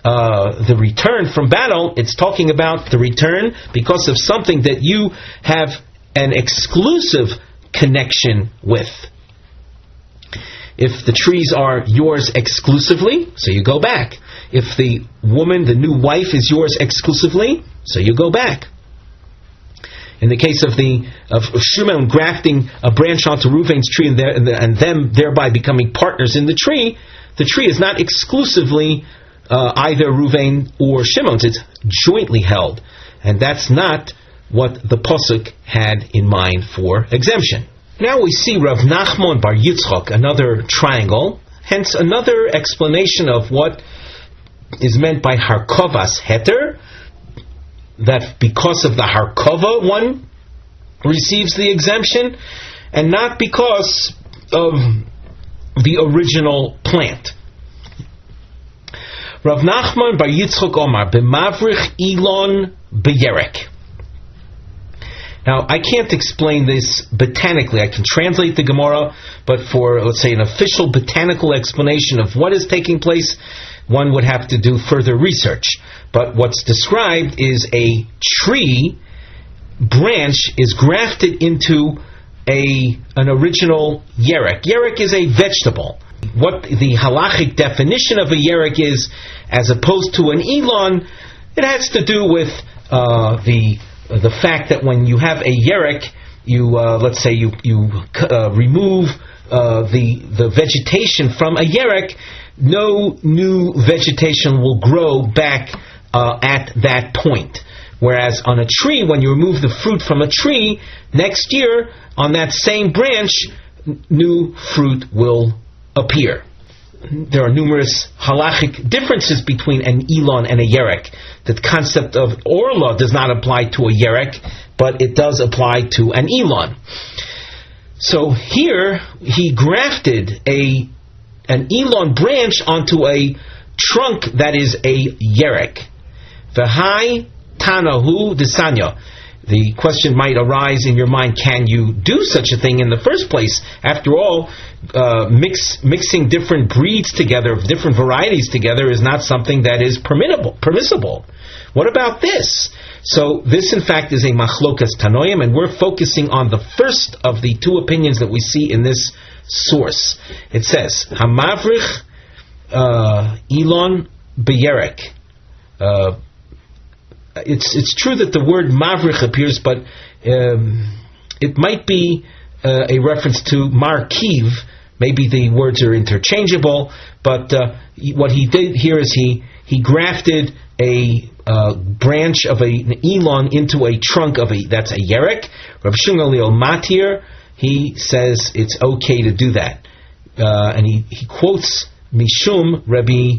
the return from battle, it's talking about the return because of something that you have an exclusive connection with. If the trees are yours exclusively, so you go back. If the woman, the new wife, is yours exclusively, so you go back. In the case of Shimon grafting a branch onto Reuven's tree and them thereby becoming partners in the tree is not exclusively either Reuven or Shimon's. It's jointly held. And that's not what the pasuk had in mind for exemption. Now we see Rav Nachman Bar Yitzchak, another triangle, hence another explanation of what is meant by harkovas heter, that because of the harkova one receives the exemption, and not because of the original plant. Rav Nachman Bar Yitzchak Omar b'mavrich ilon b'yerek. Now, I can't explain this botanically. I can translate the Gemara, but for, let's say, an official botanical explanation of what is taking place, one would have to do further research. But what's described is a tree branch is grafted into an original yerek. Yerek is a vegetable. What the halachic definition of a yerek is, as opposed to an elon, it has to do with the fact that when you have a yerek, you let's say you remove the vegetation from a yerek, no new vegetation will grow back at that point. Whereas on a tree, when you remove the fruit from a tree, next year on that same branch, new fruit will appear. There are numerous halachic differences between an elon and a yerek. The concept of orla does not apply to a yerek, but it does apply to an elon. So here he grafted an elon branch onto a trunk that is a yerek. V'hai tanahu desanya. The question might arise in your mind, can you do such a thing in the first place? After all, mixing different breeds together, different varieties together, is not something that is permissible. What about this? So this, in fact, is a machlokas tanoim, and we're focusing on the first of the two opinions that we see in this source. It says, Hamavrich Elon Beyerek. It's true that the word mavrich appears, but it might be a reference to markiv. Maybe the words are interchangeable, but what he did here is he grafted a branch of an elon into a trunk of that's a yerek. Rav Shimon Matir, he says it's okay to do that, and he quotes Mishum Rabbi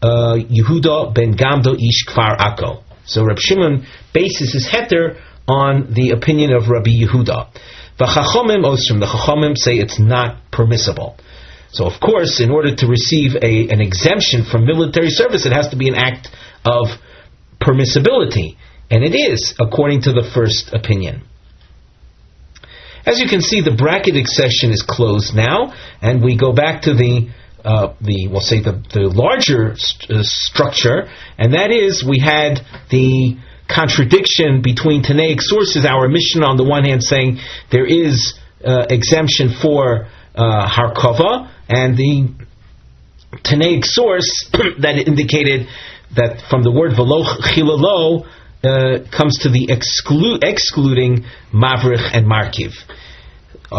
Yehuda ben Gamdo ish Kfar Akko. So Reb Shimon bases his heter on the opinion of Rabbi Yehuda. The Chachamim say it's not permissible. So of course, in order to receive an exemption from military service, it has to be an act of permissibility. And it is, according to the first opinion. As you can see, the bracketed section is closed now, and we go back to the larger structure, and that is, we had the contradiction between Tanaic sources. Our Mishnah on the one hand saying there is exemption for Harkava, and the Tanaic source that indicated that from the word Velo Chilalo comes to the excluding Mavrich and Markiv.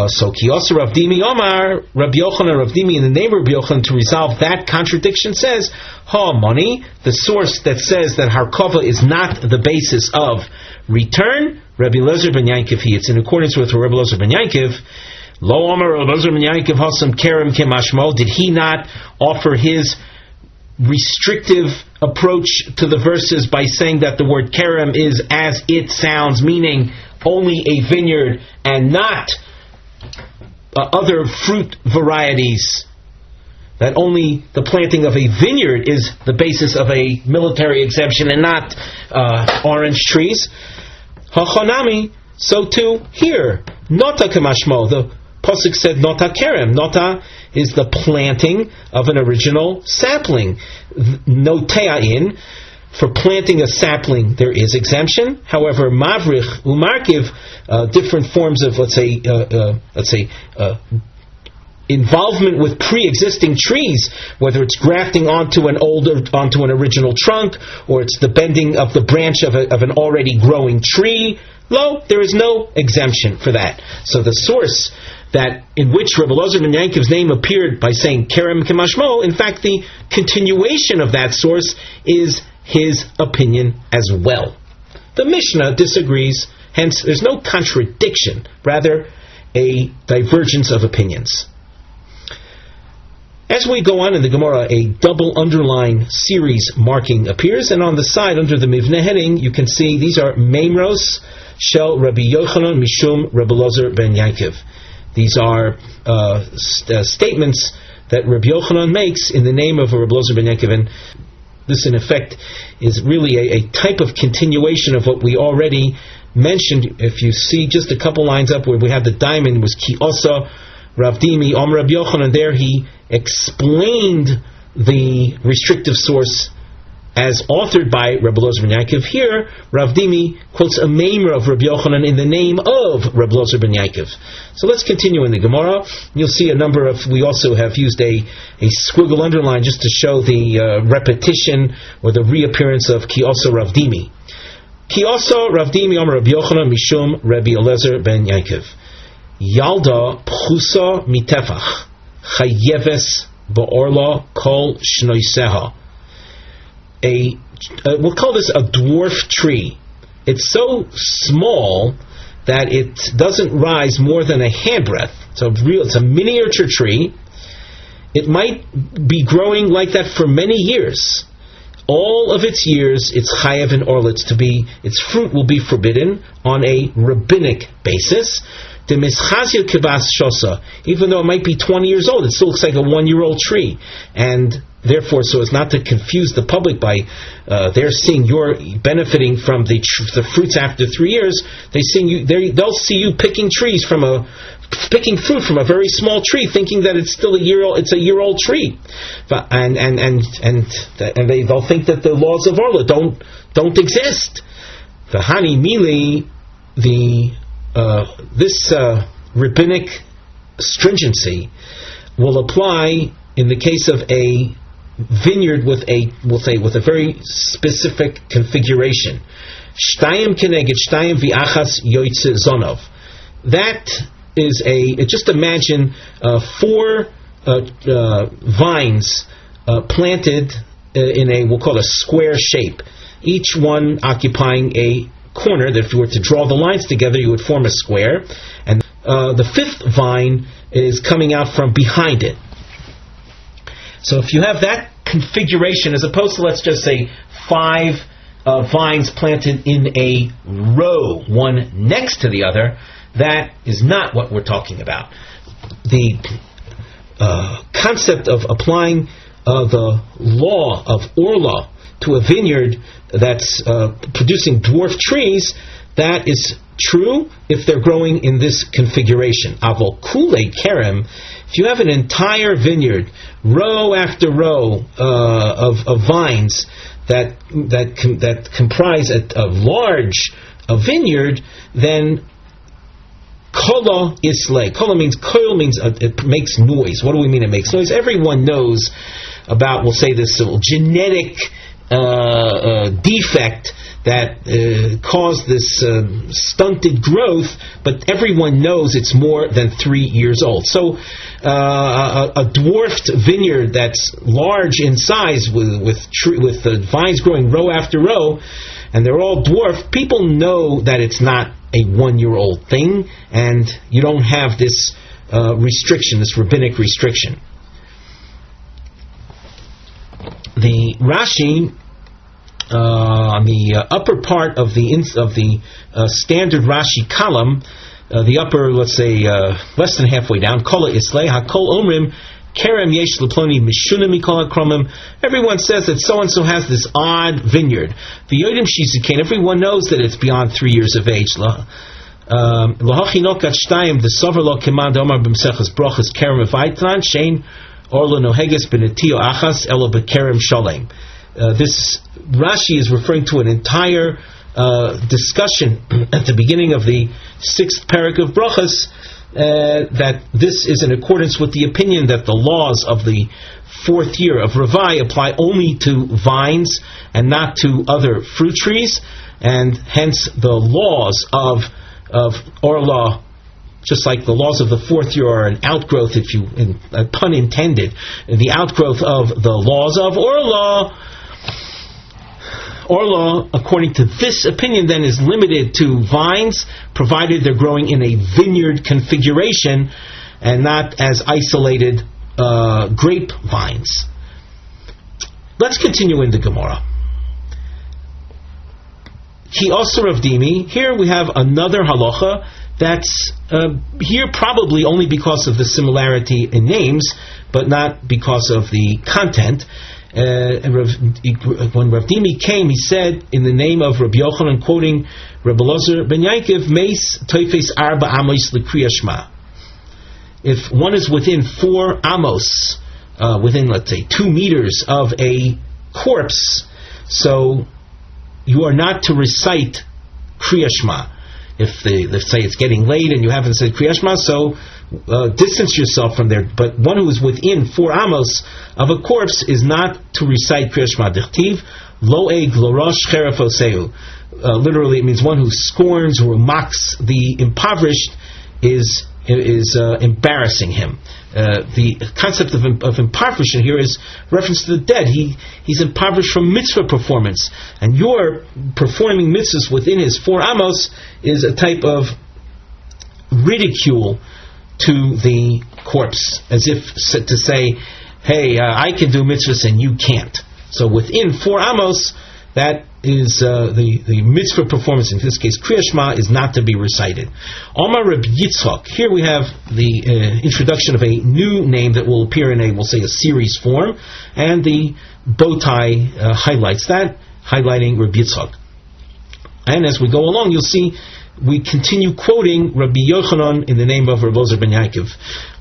So Kiyosar Rav Dimi Omar, Rabbi Yochanan Rav Dimi, in the name of Rabbi Yochanan, to resolve that contradiction, says, money, the source that says that Harkava is not the basis of return, Rabbi Ozer ben Yankiv, it's in accordance with Rabbi Ozer ben Yankiv. Lo Omar Rabbi Ozer ben Yankiv Hasam Kerem Kemashmo, did he not offer his restrictive approach to the verses by saying that the word Kerem is as it sounds, meaning only a vineyard and not other fruit varieties, that only the planting of a vineyard is the basis of a military exemption and not orange trees. Hachanami, so too here. Nota kamashmo, the Pasuk said nota kerem. Nota is the planting of an original sapling. Noteain, for planting a sapling, there is exemption. However, mavrich umarkiv, different forms of, let's say, involvement with pre-existing trees, whether it's grafting onto an original trunk, or it's the bending of the branch of an already growing tree. There is no exemption for that. So the source that in which Rabbi Ozer ben Yankiv's name appeared by saying Kerem Kemashmo, in fact, the continuation of that source is his opinion as well. The Mishnah disagrees, hence there's no contradiction, rather a divergence of opinions. As we go on in the Gemara, a double underline series marking appears, and on the side under the Mivneh heading you can see these are Meimros Shel Rabbi Yochanan Mishum Rabbi Ozer ben Yankiv. These are statements that Rabbi Yochanan makes in the name of Rabbi Ozer ben Yankiv, and this, in effect, is really a type of continuation of what we already mentioned. If you see just a couple lines up where we have the diamond, was Ki Osa Rav Dimi Om Rabbi Yochanan. There he explained the restrictive source as authored by Rabbi Ozer ben Yankiv. Here, Rav Dimi quotes a maimer of Rabbi Yochanan in the name of Rabbi Ozer ben Yankiv. So let's continue in the Gemara. You'll see a number of, we also have used a squiggle underline just to show the repetition or the reappearance of Ki Osa Rav Dimi. Ki Osa Rav Dimi Omer Rabbi Yochanan Mishum Rabbi Eliezer ben Yankiv. Yalda Pchusa Mitefach Chayeves Ba'orla Kol Shnoiseha. We'll call this a dwarf tree. It's so small that it doesn't rise more than a handbreadth. It's a miniature tree. It might be growing like that for many years. All of its years, it's chayev and orlitz its fruit will be forbidden on a rabbinic basis. The mischazia kibas shosa, even though it might be 20 years old, it still looks like a 1-year-old tree. And therefore, so as not to confuse the public by they're seeing you're benefiting from the fruits after 3 years, they'll see you picking fruit from a very small tree, thinking that it's still a year old tree, and they'll think that the laws of Orla don't exist. The Hani Mili, this rabbinic stringency will apply in the case of a vineyard with a very specific configuration. Shtayim keneged shtayim v'achas yoytze zonov. That is just imagine 4 vines planted in we'll call a square shape, each one occupying a corner that if you were to draw the lines together you would form a square, and the 5th vine is coming out from behind it. So if you have that configuration, as opposed to, let's just say, 5 vines planted in a row, one next to the other, that is not what we're talking about. The concept of applying the law of Orla to a vineyard that's producing dwarf trees, that is true if they're growing in this configuration. Avol kule kerem, if you have an entire vineyard, row after row of vines that comprise a large vineyard, then kola islay. Kola means it makes noise. What do we mean it makes noise? Everyone knows about, we'll say, this genetic defect that caused this stunted growth, but everyone knows it's more than 3 years old. So a dwarfed vineyard that's large in size with the vines growing row after row, and they're all dwarfed, people know that it's not a 1-year-old thing, and you don't have this restriction, this rabbinic restriction. The Rashi, on the upper part of the standard Rashi column, the upper, let's say, less than halfway down, Kola Islay, Hakol Omrim, Kerem Yesh Leploni Mishuna Mikol HaKromim. Everyone says that so-and-so has this odd vineyard. The Yodim Shizukain, everyone knows that it's beyond 3 years of age. Lahachinokat Shtayim, the Soverlo Kemand Omar B'Mseches Brochas Kerem Vaitran, Shein Orlo Noheges Benetio Achas Elo Bekerem Shalem. This Rashi is referring to an entire discussion at the beginning of the 6th parak of Brachas, that this is in accordance with the opinion that the laws of the 4th year of Ravai apply only to vines and not to other fruit trees, and hence the laws of Orla, just like the laws of the 4th year are an outgrowth, pun intended, the outgrowth of the laws of Orla. Orla, according to this opinion, then is limited to vines, provided they're growing in a vineyard configuration and not as isolated grape vines. Let's continue in the Gemara. Ki Osir of Dimi. Here we have another halacha that's here probably only because of the similarity in names, but not because of the content. When Rav Dimi came, he said in the name of Rabbi Yochanan, quoting Rabbi Ozer ben Yaakov, Meis Toifes Arba Amos L'Kriya Shema. If one is within 4 amos, within, let's say, 2 meters of a corpse, so you are not to recite Kriya Shema. Let's say it's getting late and you haven't said Kriya Shema, so distance yourself from there. But one who is within 4 amos of a corpse is not to recite Kriya Shema. Dichtiv lo eg lo rosh cheref oseu. Literally, it means one who scorns or mocks the impoverished is embarrassing him. The concept of impoverishment here is reference to the dead. He's impoverished from mitzvah performance, and your performing mitzvahs within his 4 amos is a type of ridicule to the corpse, as if to say, hey, I can do mitzvahs and you can't. So within 4 amos, that is the mitzvah performance, in this case Kriya Shema, is not to be recited. Omar Reb Yitzchak. Here we have the introduction of a new name that will appear in we'll say a series form, and the bow tie highlights that, highlighting Reb Yitzchak. And as we go along, you'll see we continue quoting Rabbi Yochanan in the name of Rav Ozer ben Yaakov.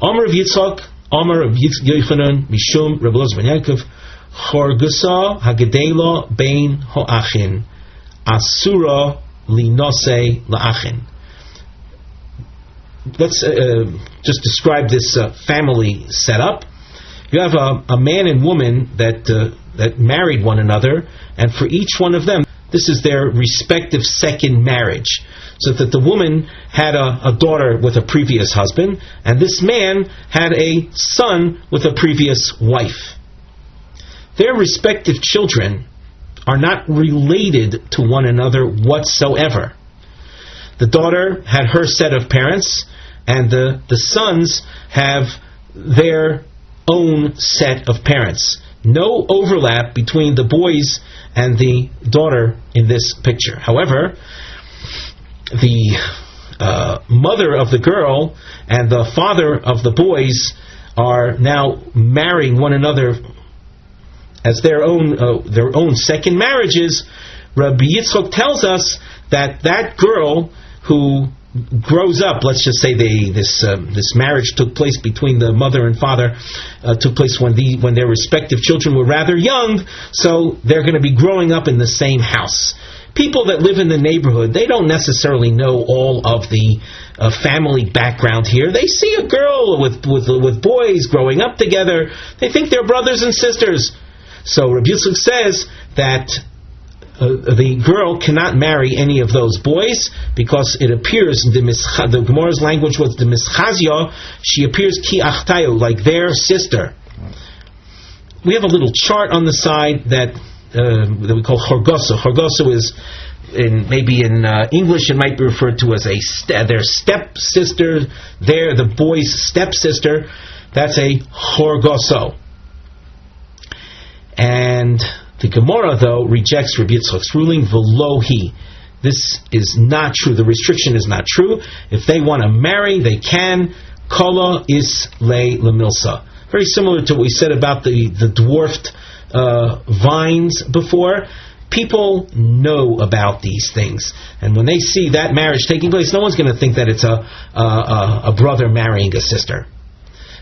Omar Reb Yitzchak, Omar Reb Yochanan, Mishum Rav Ozer ben Yaakov, Chorgusa Hagedela Bein Ho'achin, Asura Linose La'achin. Let's just describe this family setup. You have a man and woman that married one another, and for each one of them, this is their respective second marriage. So that the woman had a daughter with a previous husband, and this man had a son with a previous wife. Their respective children are not related to one another whatsoever. The daughter had her set of parents, and the sons have their own set of parents. No overlap between the boys and the daughter in this picture. However, the mother of the girl and the father of the boys are now marrying one another as their own second marriages. Rabbi Yitzchak tells us that girl who grows up, let's just say this marriage took place between the mother and father, took place when their respective children were rather young, so they're going to be growing up in the same house. People that live in the neighborhood, they don't necessarily know all of the family background here. They see a girl with boys growing up together. They think they're brothers and sisters. So Rabbi Yitzchak says that the girl cannot marry any of those boys, because it appears the Gemara's language was the mischazia. She appears ki achtayu, like their sister. We have a little chart on the side that we call chorgoso. Chorgoso is maybe in English it might be referred to as their stepsister. The boy's stepsister. That's a chorgoso. And the Gemara, though, rejects Rabbi Yitzchak's ruling, velohi. This is not true. The restriction is not true. If they want to marry, they can. Kala is le lemilsa. Very similar to what we said about the dwarfed vines before. People know about these things, and when they see that marriage taking place, no one's going to think that it's a brother marrying a sister.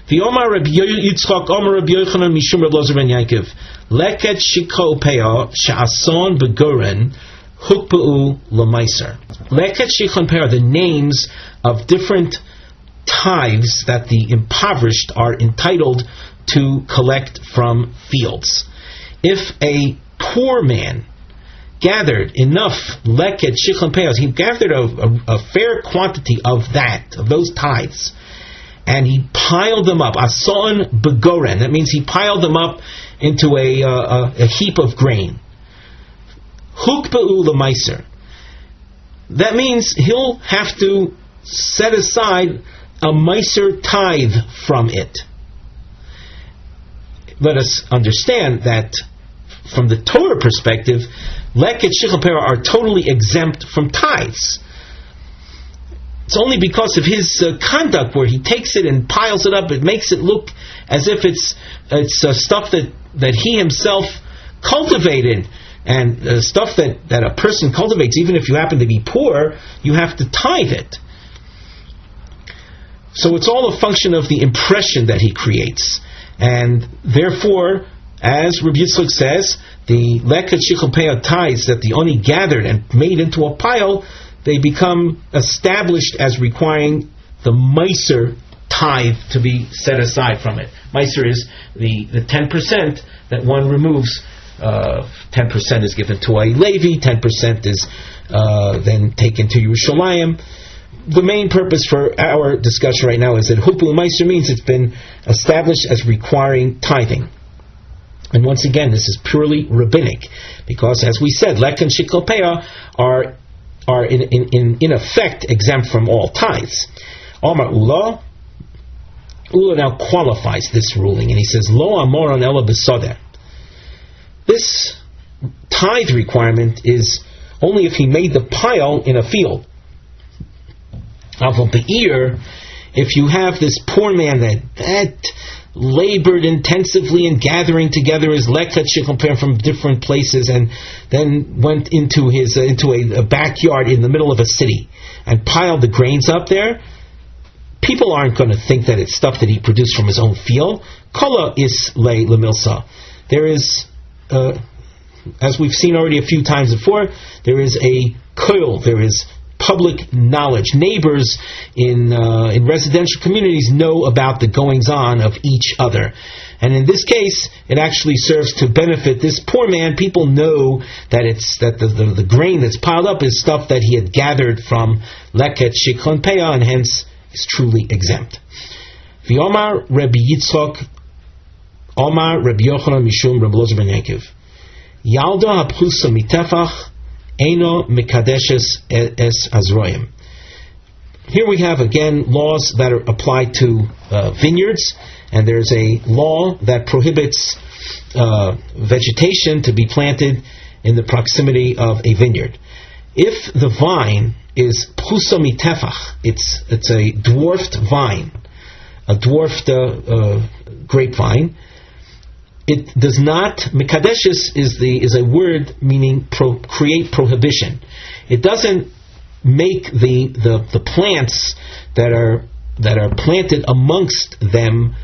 The Omar Rabbi Yitzchak, Omar Rabbi Yochanan, Mishum Rav Ozer ben Yaakov, Leket Shiko Peah Sha'ason Begoren Hukpa'u L'Maiser. Leket Shiko Peah, the names of different tithes that the impoverished are entitled to collect from fields. If a poor man gathered enough Leket Shiko Peah, he gathered a fair quantity of those tithes, and he piled them up. Ason begoren. That means he piled them up into a heap of grain. Hukpa'u l'maiser. That means he'll have to set aside a meiser tithe from it. Let us understand that from the Torah perspective, leket shichel pera are totally exempt from tithes. It's only because of his conduct where he takes it and piles it up. It makes it look as if it's stuff that he himself cultivated, and stuff that a person cultivates. Even if you happen to be poor, you have to tithe it. So it's all a function of the impression that he creates, and therefore, as Rabbi Yitzchak says, the leket shichel peah tithes that the oni gathered and made into a pile, they become established as requiring the meiser tithe to be set aside from it. Meiser is the 10% that one removes. 10% is given to a Levi, 10% is then taken to Yerushalayim. The main purpose for our discussion right now is that Hukpa'u Meiser means it's been established as requiring tithing. And once again, this is purely rabbinic, because as we said, lek and shichel peah are in effect exempt from all tithes. Omar Ula now qualifies this ruling, and he says, Lo amoron ela b'sodeh. This tithe requirement is only if he made the pile in a field. If you have this poor man that labored intensively in gathering together his lekhet shikon from different places, and then went into a backyard in the middle of a city and piled the grains up there, people aren't going to think that it's stuff that he produced from his own field. Kala is le lemilsa. There is, as we've seen already a few times before, there is a koil, there is public knowledge. Neighbors in residential communities know about the goings-on of each other. And in this case, it actually serves to benefit this poor man. People know that the grain that's piled up is stuff that he had gathered from leket shikon peah, and hence is truly exempt. V'omar Rabbi Yitzchok, Omar Rabbi Yochanan Mishum Rabbi Ozer ben Yaakov. Yalda hapchusa mitefach Eino Mikadeshes es Azroim. Here we have again laws that are applied to vineyards, and there's a law that prohibits vegetation to be planted in the proximity of a vineyard. If the vine is pchusa mitefach, it's a dwarfed vine, a dwarfed grapevine. It does not. Mikadeshes is a word meaning create prohibition. It doesn't make the plants that are planted amongst them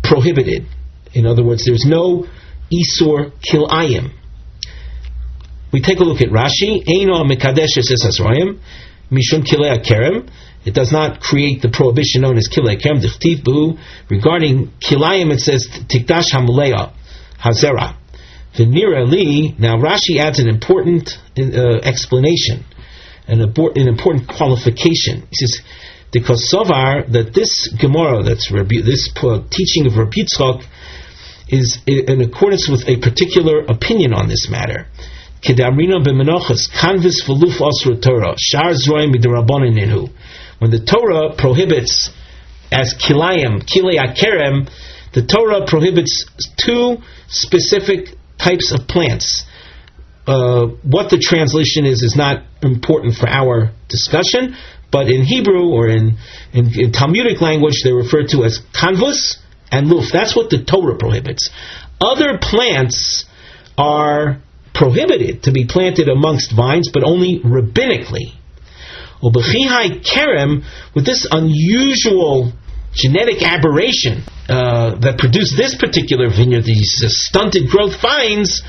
prohibited. In other words, there's no isur kilayim. We take a look at Rashi. Eino mikadeshes es asroim mishum kilei kerem. It does not create the prohibition known as kilei kerem. Dichtiv bu. Regarding kilayim, it says tikdash hamuleya hazera. V'nira li. Now Rashi adds an important explanation, an important qualification. He says because sovar that this Gemara, this teaching of Rabbi Yitzchok, is in accordance with a particular opinion on this matter. Kedamrina b'menochas kanvis v'luf asur Torah shar zroim midrabanan inhu. When the Torah prohibits as kilayim, kilei akerem, the Torah prohibits two specific types of plants. What the translation is not important for our discussion, but in Hebrew or in Talmudic language, they're referred to as kanvus and luf. That's what the Torah prohibits. Other plants are prohibited to be planted amongst vines, but only rabbinically. Ubechihai kerem, with this unusual genetic aberration that produced this particular vineyard, these stunted growth vines,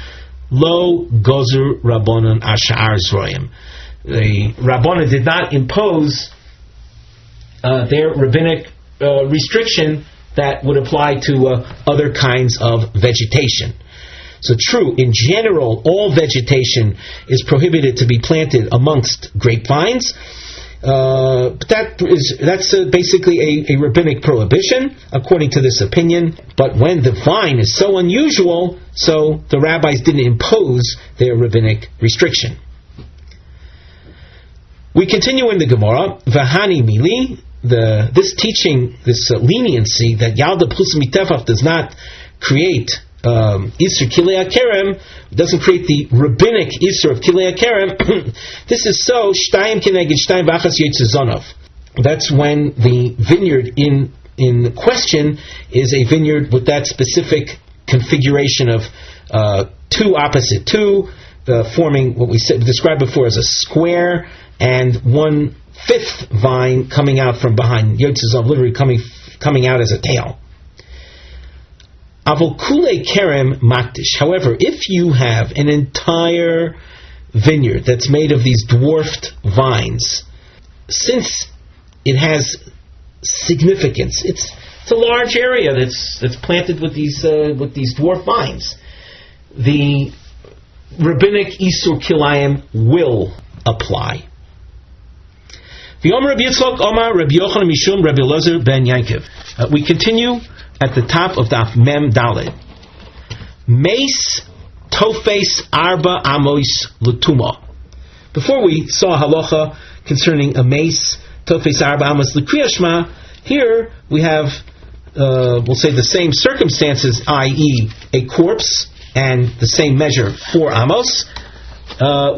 lo gozer rabbanon ashar zroim. The rabbanon did not impose their rabbinic restriction that would apply to other kinds of vegetation. So true, in general, all vegetation is prohibited to be planted amongst grapevines. But that's basically a rabbinic prohibition, according to this opinion. But when the vine is so unusual, so the rabbis didn't impose their rabbinic restriction. We continue in the Gemara. V'hani mili, this teaching, this leniency that Yalda plus mitefach does not create Isur Kilei Kerem, doesn't create the rabbinic Isur of Kilei Kerem. This is so Shtayim Keneged Shtayim V'achas Yotze Zonov. That's when the vineyard in question is a vineyard with that specific configuration of two opposite two, forming what we described before as a square, and 1/5 vine coming out from behind. Yotze Zonov, literally coming out as a tail. Avokule kerem makdish. However, if you have an entire vineyard that's made of these dwarfed vines, since it has significance, it's a large area that's planted with these dwarf vines, the rabbinic isur kilayim will apply. V'omer Rabbi Yitzchok Omar Rabbi Yochanan Mishum Rabbi Ozer ben Yaakov. We continue at the top of Daf Mem Daled. Meis tofes arba amos l'tuma. Before we saw halacha concerning a meis tofes arba amos l'kriyashma, here we have, we'll say the same circumstances, i.e. a corpse and the same measure 4 amos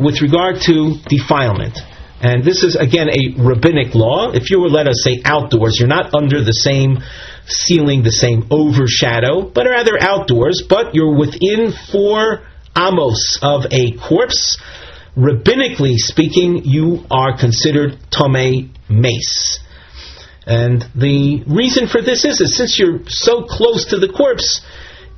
with regard to defilement. And this is again a rabbinic law. If you were, let us say, outdoors, you're not under the same ceiling, the same overshadow, but rather outdoors, but you're within 4 amos of a corpse. Rabbinically speaking, you are considered tomei mace. And the reason for this is since you're so close to the corpse,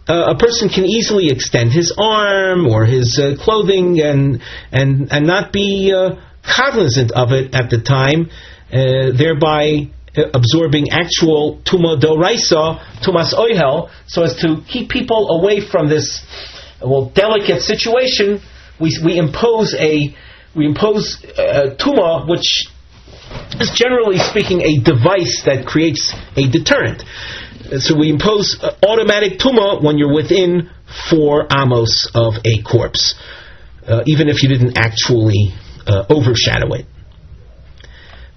a person can easily extend his arm or his clothing and not be cognizant of it at the time, thereby absorbing actual tuma doraisa, tumas oihel, so as to keep people away from this delicate situation. We impose tuma, which is generally speaking a device that creates a deterrent. So we impose automatic tuma when you're within 4 amos of a corpse, even if you didn't actually overshadow it.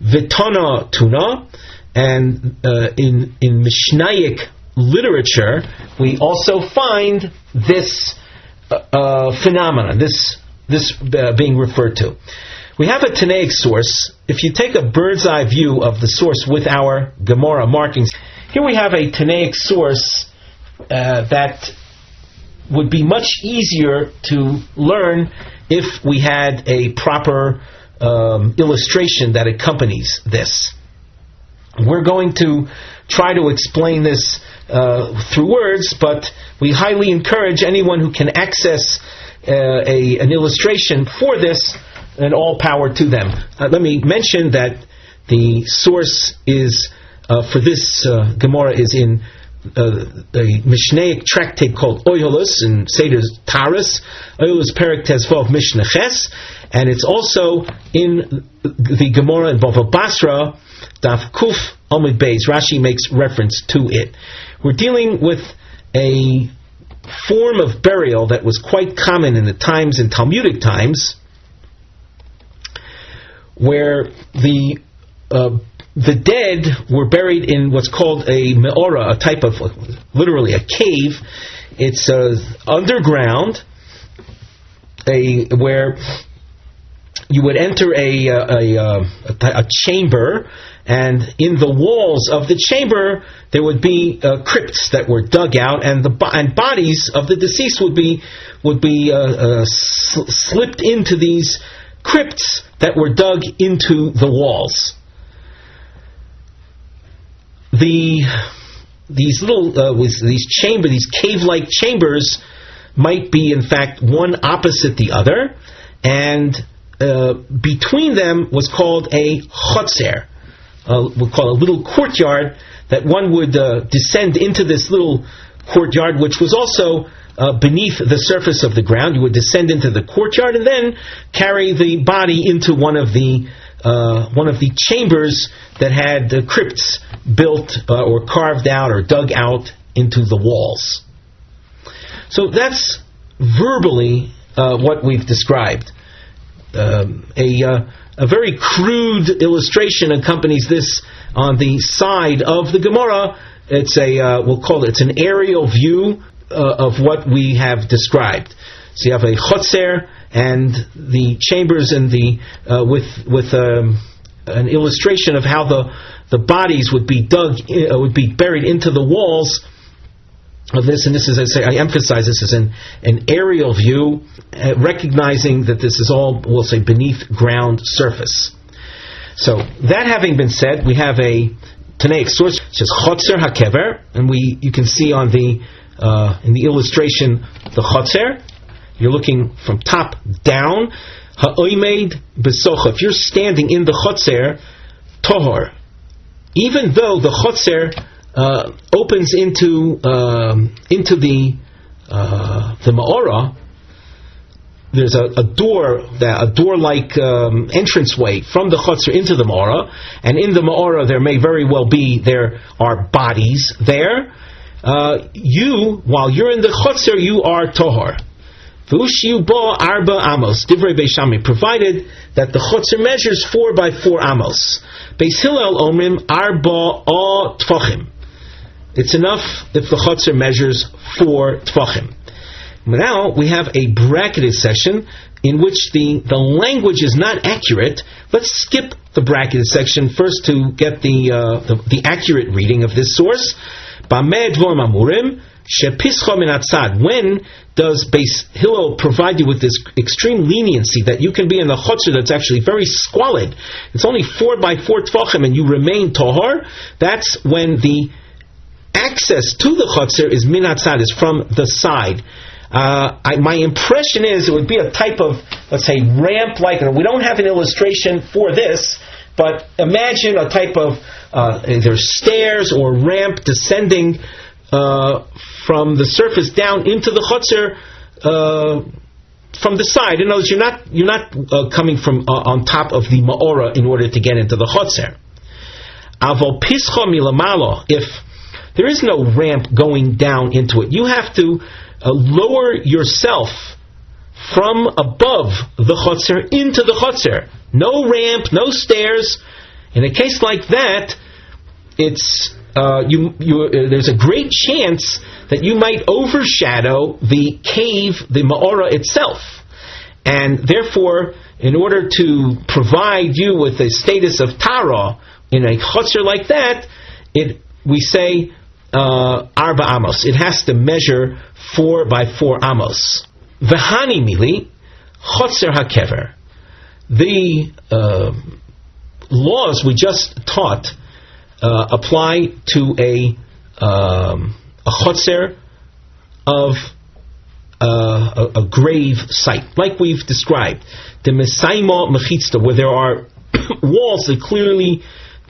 Vitana tuna, and in Mishnaic literature we also find this phenomenon, this being referred to. We have a Tanaic source. If you take a bird's eye view of the source with our Gemara markings, here we have a Tanaic source that would be much easier to learn if we had a proper illustration that accompanies this. We're going to try to explain this through words, but we highly encourage anyone who can access an illustration for this, and all power to them. Let me mention that the source is for this Gemara is in the Mishnaic tractate called Oyholus in Seder's Taurus, Oyholus Perek Tezvav Mishnah Ches, and it's also in the Gemara in Bava Basra, Daf Kuf Amud Beis. Rashi makes reference to it. We're dealing with a form of burial that was quite common in the times, in Talmudic times, where the dead were buried in what's called a me'ora, a type of, literally a cave. It's underground, where you would enter a chamber, and in the walls of the chamber there would be crypts that were dug out, and bodies of the deceased would be slipped into these crypts that were dug into the walls. These cave-like chambers might be in fact one opposite the other, and between them was called a Chatzer. We'll call a little courtyard that one would descend into this little courtyard, which was also beneath the surface of the ground. You would descend into the courtyard and then carry the body into one of the chambers that had crypts built or carved out or dug out into the walls. So that's verbally what we've described. A very crude illustration accompanies this on the side of the Gemara. It's it's an aerial view of what we have described. So you have a Chatzer and the chambers in with an illustration of how the bodies would be buried into the walls of this. And this is, I emphasize, this is an aerial view, recognizing that this is all, we'll say, beneath ground surface. So that having been said, we have a Tanaic source, it says Chatzer Hakever, and you can see on in the illustration the Chatzer. You're looking from top down. Ha'oimed besocha. If you're standing in the Chatzer, tohor. Even though the Chatzer opens into the Ma'ora, there's a door-like entranceway from the Chatzer into the Ma'ora, and in the Ma'ora there may very well be there are bodies there. While you're in the Chatzer, you are tohor. V'ushiu bo arba amos, divrei Beis Shammai, provided that the Chatzer measures 4 by 4 amos. Beis Hillel omrim arba a tfachim. It's enough if the Chatzer measures 4 tfachim. Now we have a bracketed section in which the language is not accurate. Let's skip the bracketed section first to get the accurate reading of this source. Bamed Dvorim Amurim Shepischa Min Hatzad. When does Beis Hillel provide you with this extreme leniency that you can be in the Chatzer that's actually very squalid? It's only 4 by 4 tefachim and you remain tahor. That's when the access to the Chatzer is Min Hatzad, is from the side. My impression is it would be a type of, let's say, ramp-like. We don't have an illustration for this, but imagine a type of either stairs or ramp descending from the surface down into the Chatzer from the side. In other words, you're not coming from on top of the Ma'ora in order to get into the Chatzer. Avol pischa milamalo. If there is no ramp going down into it, you have to lower yourself from above the Chatzer into the Chatzer. No ramp, no stairs. In a case like that, it's there's a great chance that you might overshadow the cave, the Ma'ora itself. And therefore, in order to provide you with a status of Tara in a Chatzer like that, we say Arba Amos. It has to measure 4 by 4 Amos. V'hani mili Chatzer Hakever. The laws we just taught apply to a Chatzer of a grave site, like we've described. The Mesaima Mechitzta, where there are walls that clearly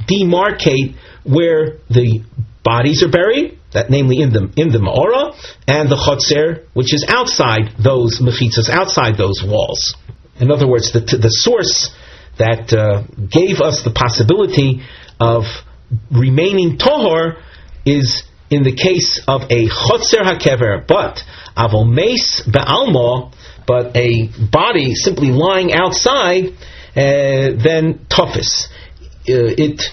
demarcate where the bodies are buried, that namely in the Ma'ora, and the Chatzer, which is outside those mechitzas, outside those walls. In other words, the source that gave us the possibility of remaining tohor is in the case of a Chatzer Hakever, but avol meis be'alma, but a body simply lying outside, then tofis. It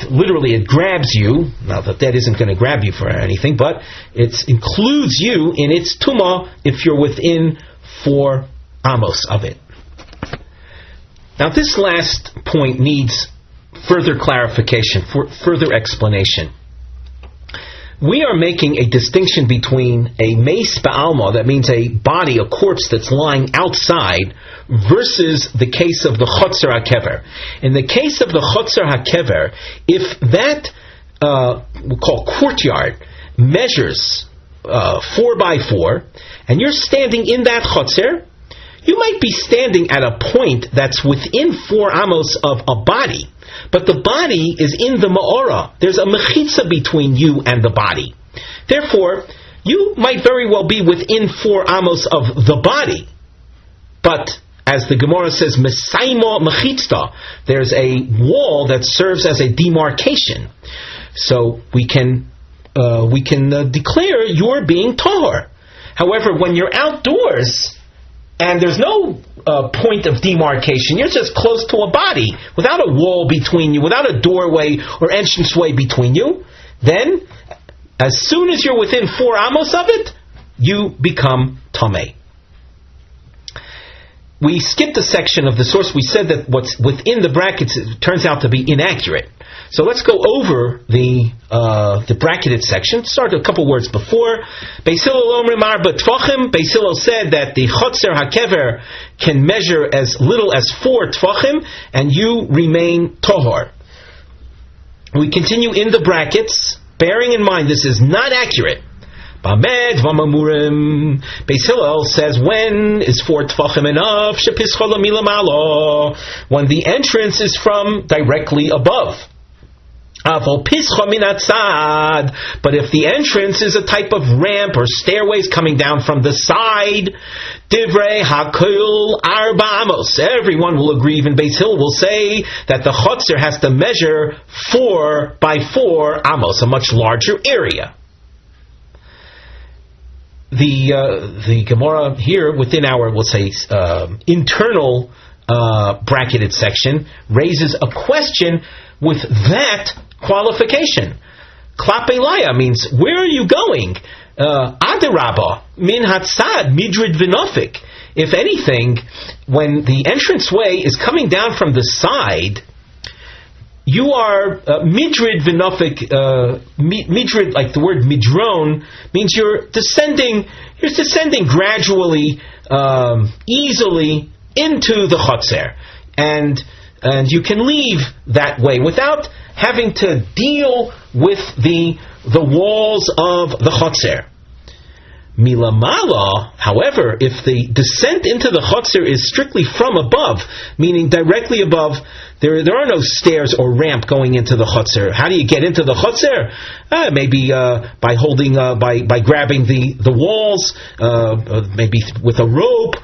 literally grabs you. Now the dead isn't going to grab you for anything, but it includes you in its tumah if you're within 4 amos of it. Now this last point needs further clarification, further explanation. We are making a distinction between a meis ba'alma, that means a body, a corpse that's lying outside, versus the case of the Chatzer Hakever. In the case of the Chatzer Hakever, if that we'll call courtyard measures 4 by 4, and you're standing in that Chatzer, you might be standing at a point that's within 4 amos of a body, but the body is in the Ma'ora. There's a mechitza between you and the body. Therefore, you might very well be within 4 amos of the body, but as the Gemara says, Mesaima Mechitzta, there's a wall that serves as a demarcation. So we can declare you're being tahor. However, when you're outdoors and there's no point of demarcation, you're just close to a body, without a wall between you, without a doorway or entranceway between you, then as soon as you're within 4 amos of it, you become tamei. We skipped a section of the source. We said that what's within the brackets turns out to be inaccurate. So let's go over the bracketed section. Start a couple words before. Beis Hillel said that the Chatzer Hakever can measure as little as 4 tefachim, and you remain tohor. We continue in the brackets, bearing in mind this is not accurate. Beis Hillel says, when is 4 tefachim enough? When the entrance is from directly above. But if the entrance is a type of ramp or stairways coming down from the side, divrei hakol arba amos. Everyone will agree, even Beis Hillel will say that the Chatzer has to measure 4 by 4 amos, a much larger area. The Gemara here within our, we'll say, internal bracketed section raises a question with that qualification. Klape laya means, where are you going? Adarabba, min hatzad, midrid v'nofik. If anything, when the entranceway is coming down from the side, you are midrid v'nofik. Midrid, like the word midron, means you're descending gradually, easily into the Chatzer, and you can leave that way without having to deal with the walls of the Chatzer. Milamala, however, if the descent into the Chatzer is strictly from above, meaning directly above, there are no stairs or ramp going into the Chatzer. How do you get into the Chatzer? Maybe by holding, by grabbing the walls, maybe with a rope,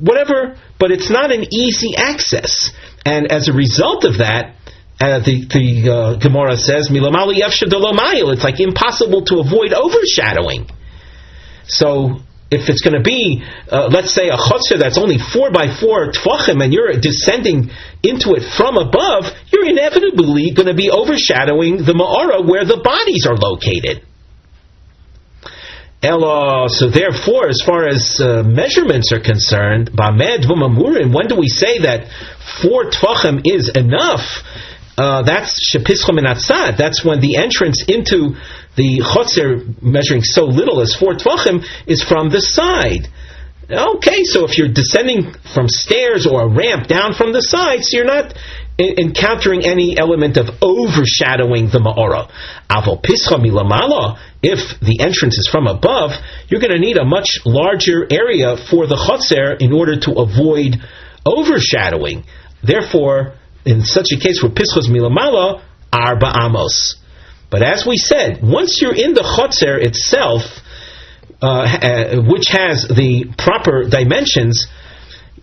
whatever. But it's not an easy access, and as a result of that, the Gemara says, "Milamala yafsha delo mayil." It's like impossible to avoid overshadowing. So if it's going to be, let's say, a Chatzer that's only 4x4 tfachim, and you're descending into it from above, you're inevitably going to be overshadowing the Ma'ara where the bodies are located. So therefore, as far as measurements are concerned, Bamed v'mamurin, when do we say that 4 tfachim is enough? That's shepischom and atzad. That's when the entrance into the Chatzer, measuring so little as 4 tvachim, is from the side. Okay, so if you're descending from stairs or a ramp down from the side, so you're not encountering any element of overshadowing the Ma'ara. Aval pischa milamala, if the entrance is from above, you're going to need a much larger area for the Chatzer in order to avoid overshadowing. Therefore, in such a case for pischos milamala, arba amos. But as we said, once you're in the Chatzer itself, which has the proper dimensions,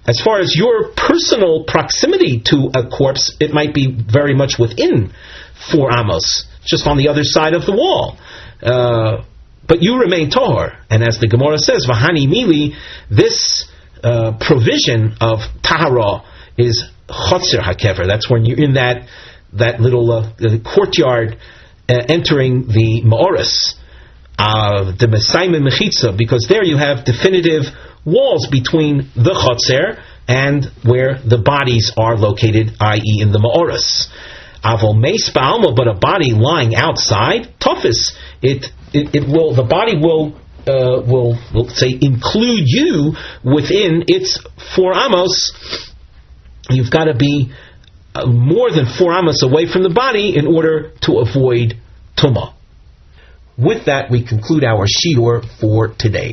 as far as your personal proximity to a corpse, it might be very much within 4 amos, just on the other side of the wall. But you remain tahor. And as the Gemara says, Vahani mili, this provision of tahara is Chatzer Hakever. That's when you're in that little courtyard entering the Ma'oris, the Mesayim Mechitza, because there you have definitive walls between the Chatzer and where the bodies are located, i.e. in the Ma'oris. Avol Meis Ba'alma, but a body lying outside, Tofis, the body will say include you within its 4 amos. You've got to be more than 4 amos away from the body in order to avoid tumah. With that, we conclude our shiur for today.